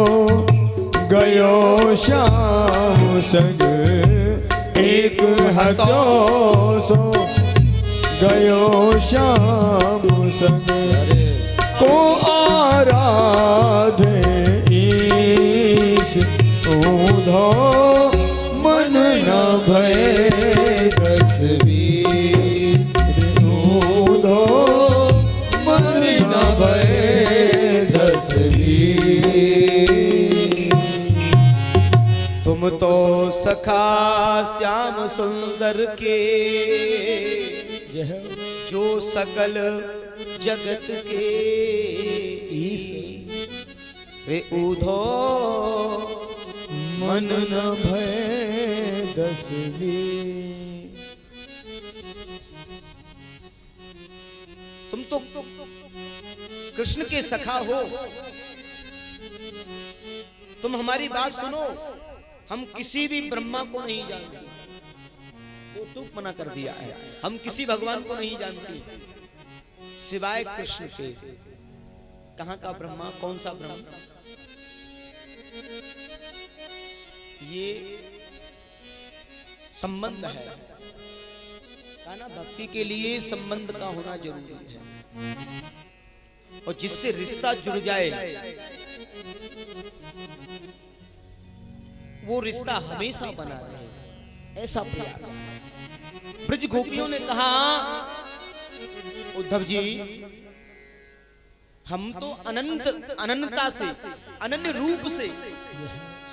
गयो श्याम संग, एक हतो सो गयो श्याम संग को आराधे ईश। उद्धव मन न भये 10-20, उद्धव मन न भये 10-20। तुम तो सखा श्याम सुंदर के, जो सकल जगत के ईश। वे उद्धव मन न भये 10-20। तुम तो कृष्ण के सखा हो, तुम हमारी बात सुनो। हम किसी भी ब्रह्मा को नहीं जानते, वो तो मना कर दिया है। हम किसी भगवान को नहीं जानती सिवाय कृष्ण के। कहां का ब्रह्मा, कौन सा ब्रह्मा? ये संबंध है ना, भक्ति के लिए संबंध का होना जरूरी है, और जिससे रिश्ता जुड़ जाए वो रिश्ता हमेशा बना रहे, ऐसा प्रयास। ब्रज गोपियों ने कहा उद्धव जी, हम तो अनंतता से, अनन्य रूप से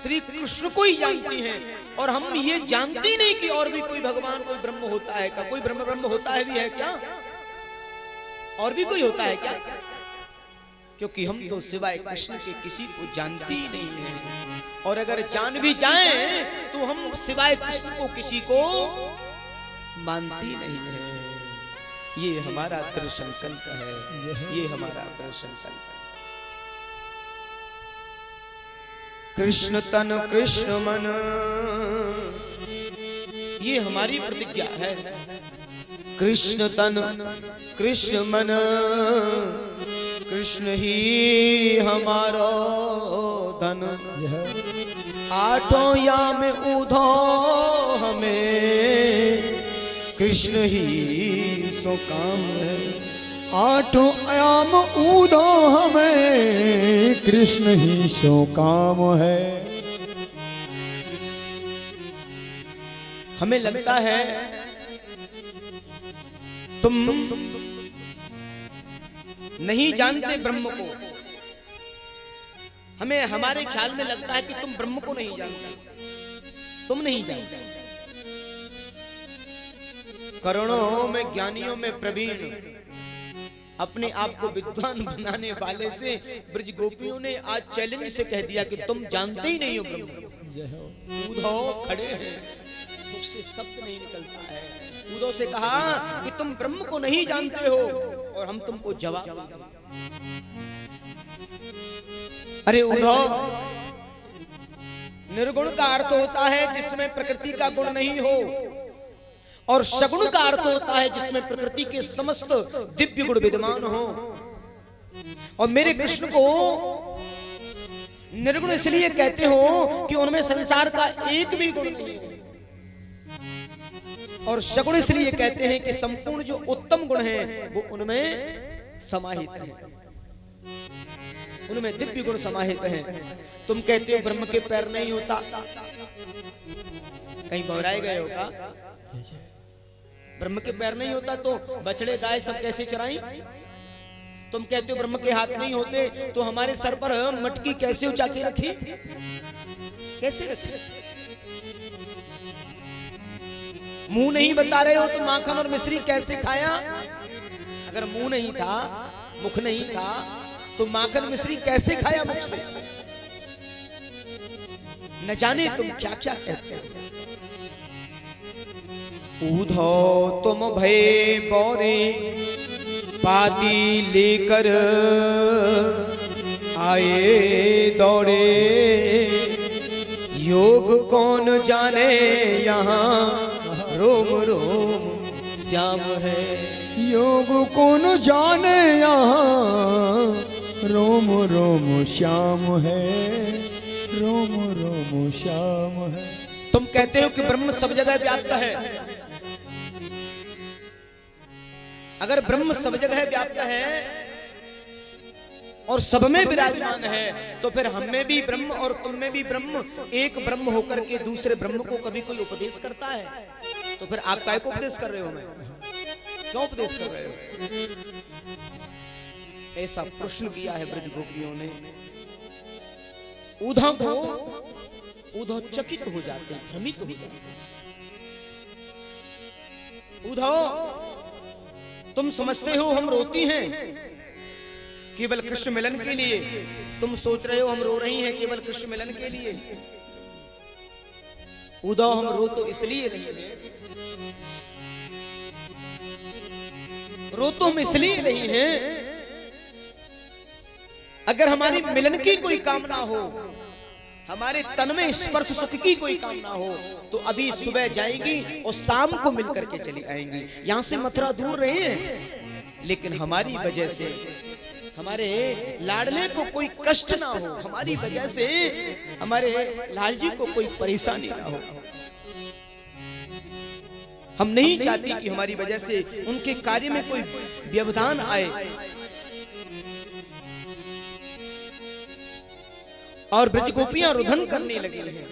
श्री कृष्ण को ही जानती हैं, और हम ये जानते ही नहीं कि और भी कोई भगवान, कोई ब्रह्म होता है क्या? कोई ब्रह्म होता है भी है क्या? और भी कोई होता है क्या? क्योंकि हम तो सिवाय कृष्ण के किसी को जानते ही नहीं है, और अगर जान भी जाएं तो हम सिवाय कृष्ण को किसी को मानती नहीं है। ये हमारा दृढ़ संकल्प है, ये हमारा दृढ़ संकल्प है। कृष्ण तन कृष्ण मन, ये हमारी प्रतिज्ञा है। कृष्ण तन कृष्ण मन, कृष्ण ही हमारो धन। आठों याम उधो हमें, कृष्ण ही सो काम है। आठों आयाम ऊधो हमें, कृष्ण ही सो काम है। हमें लगता है तुम नहीं जानते ब्रह्म को। हमें हमारे ख्याल में लगता है कि तुम ब्रह्म को नहीं जानते, तुम नहीं जानते। करोड़ों में ज्ञानियों में प्रवीण, अपने आप को विद्वान बनाने वाले से ब्रज गोपियों ने आज चैलेंज से कह दिया कि तुम जानते ही नहीं हो ब्रह्म। उद्धव खड़े हैं, मुझसे शब्द नहीं निकलता है। उद्धव से कहा कि तुम ब्रह्म को नहीं जानते हो, और हम तुमको जवाब। अरे उद्धव, निर्गुण का अर्थ होता है जिसमें प्रकृति का गुण नहीं हो, और सगुण का अर्थ होता है जिसमें प्रकृति के समस्त दिव्य गुण विद्यमान हो। और मेरे कृष्ण को निर्गुण इसलिए कहते हो कि उनमें संसार का एक भी गुण नहीं है, और सगुण इसलिए कहते हैं कि संपूर्ण जो उत्तम गुण हैं वो उनमें समाहित हैं, उनमें दिव्य गुण समाहित हैं। तुम कहते हो ब्रह्म के पैर नहीं होता, कहीं बौराए गए हो का? ब्रह्म के पैर नहीं होता तो बछड़े गाय सब कैसे चराई? तुम कहते हो ब्रह्म के हाथ नहीं होते तो हमारे सर पर मटकी कैसे उठा के रखी? कैसे रखी? मुंह नहीं बता रहे हो तो माखन और मिश्री कैसे खाया? अगर मुंह नहीं था, मुख नहीं था, तो माखन मिश्री कैसे खाया मुख से? न जाने तुम क्या क्या कहते हो। उद्धव तुम भय बौरे पाती लेकर आए दौड़े, योग कौन जाने यहाँ रोम रोम श्याम है। योग कौन जाने यहाँ रोम रोम श्याम है, रोम रोम श्याम है। तुम कहते हो कि ब्रह्म सब जगह व्याप्त है। अगर ब्रह्म सब जगह व्याप्त है और सब में विराजमान है, तो फिर हम में भी ब्रह्म और तुम में भी ब्रह्म, एक ब्रह्म होकर के दूसरे ब्रह्म को कभी कोई उपदेश करता है? तो फिर आप काय को उपदेश कर रहे हो? मैं क्यों उपदेश कर रहे हो? ऐसा प्रश्न किया है ब्रज गोपियों ने। उद्धव चकित हो जाते हैं, भ्रमित हो जाते हैं। उद्धव, तुम समझते हो हम रोती हैं केवल कृष्ण मिलन के लिए, तुम सोच रहे हो हम रो रही हैं केवल कृष्ण मिलन के लिए। उद्धव, हम रो तो इसलिए रही हैं, रो तो हम इसलिए रही हैं, अगर हमारी मिलन की कोई कामना हो, हमारे तन में स्पर्श सुख की कोई कामना हो, तो अभी सुबह जाएगी और शाम को मिलकर के चली आएंगी। यहां से मथुरा दूर रहे हैं, लेकिन हमारी वजह से हमारे लाडले को कोई कष्ट ना हो, हमारी वजह से हमारे लाल जी को कोई परेशानी ना हो। हम नहीं चाहती कि हमारी वजह से उनके कार्य में कोई व्यवधान आए। और ब्रज गोपियां रुदन करने लगी हैं।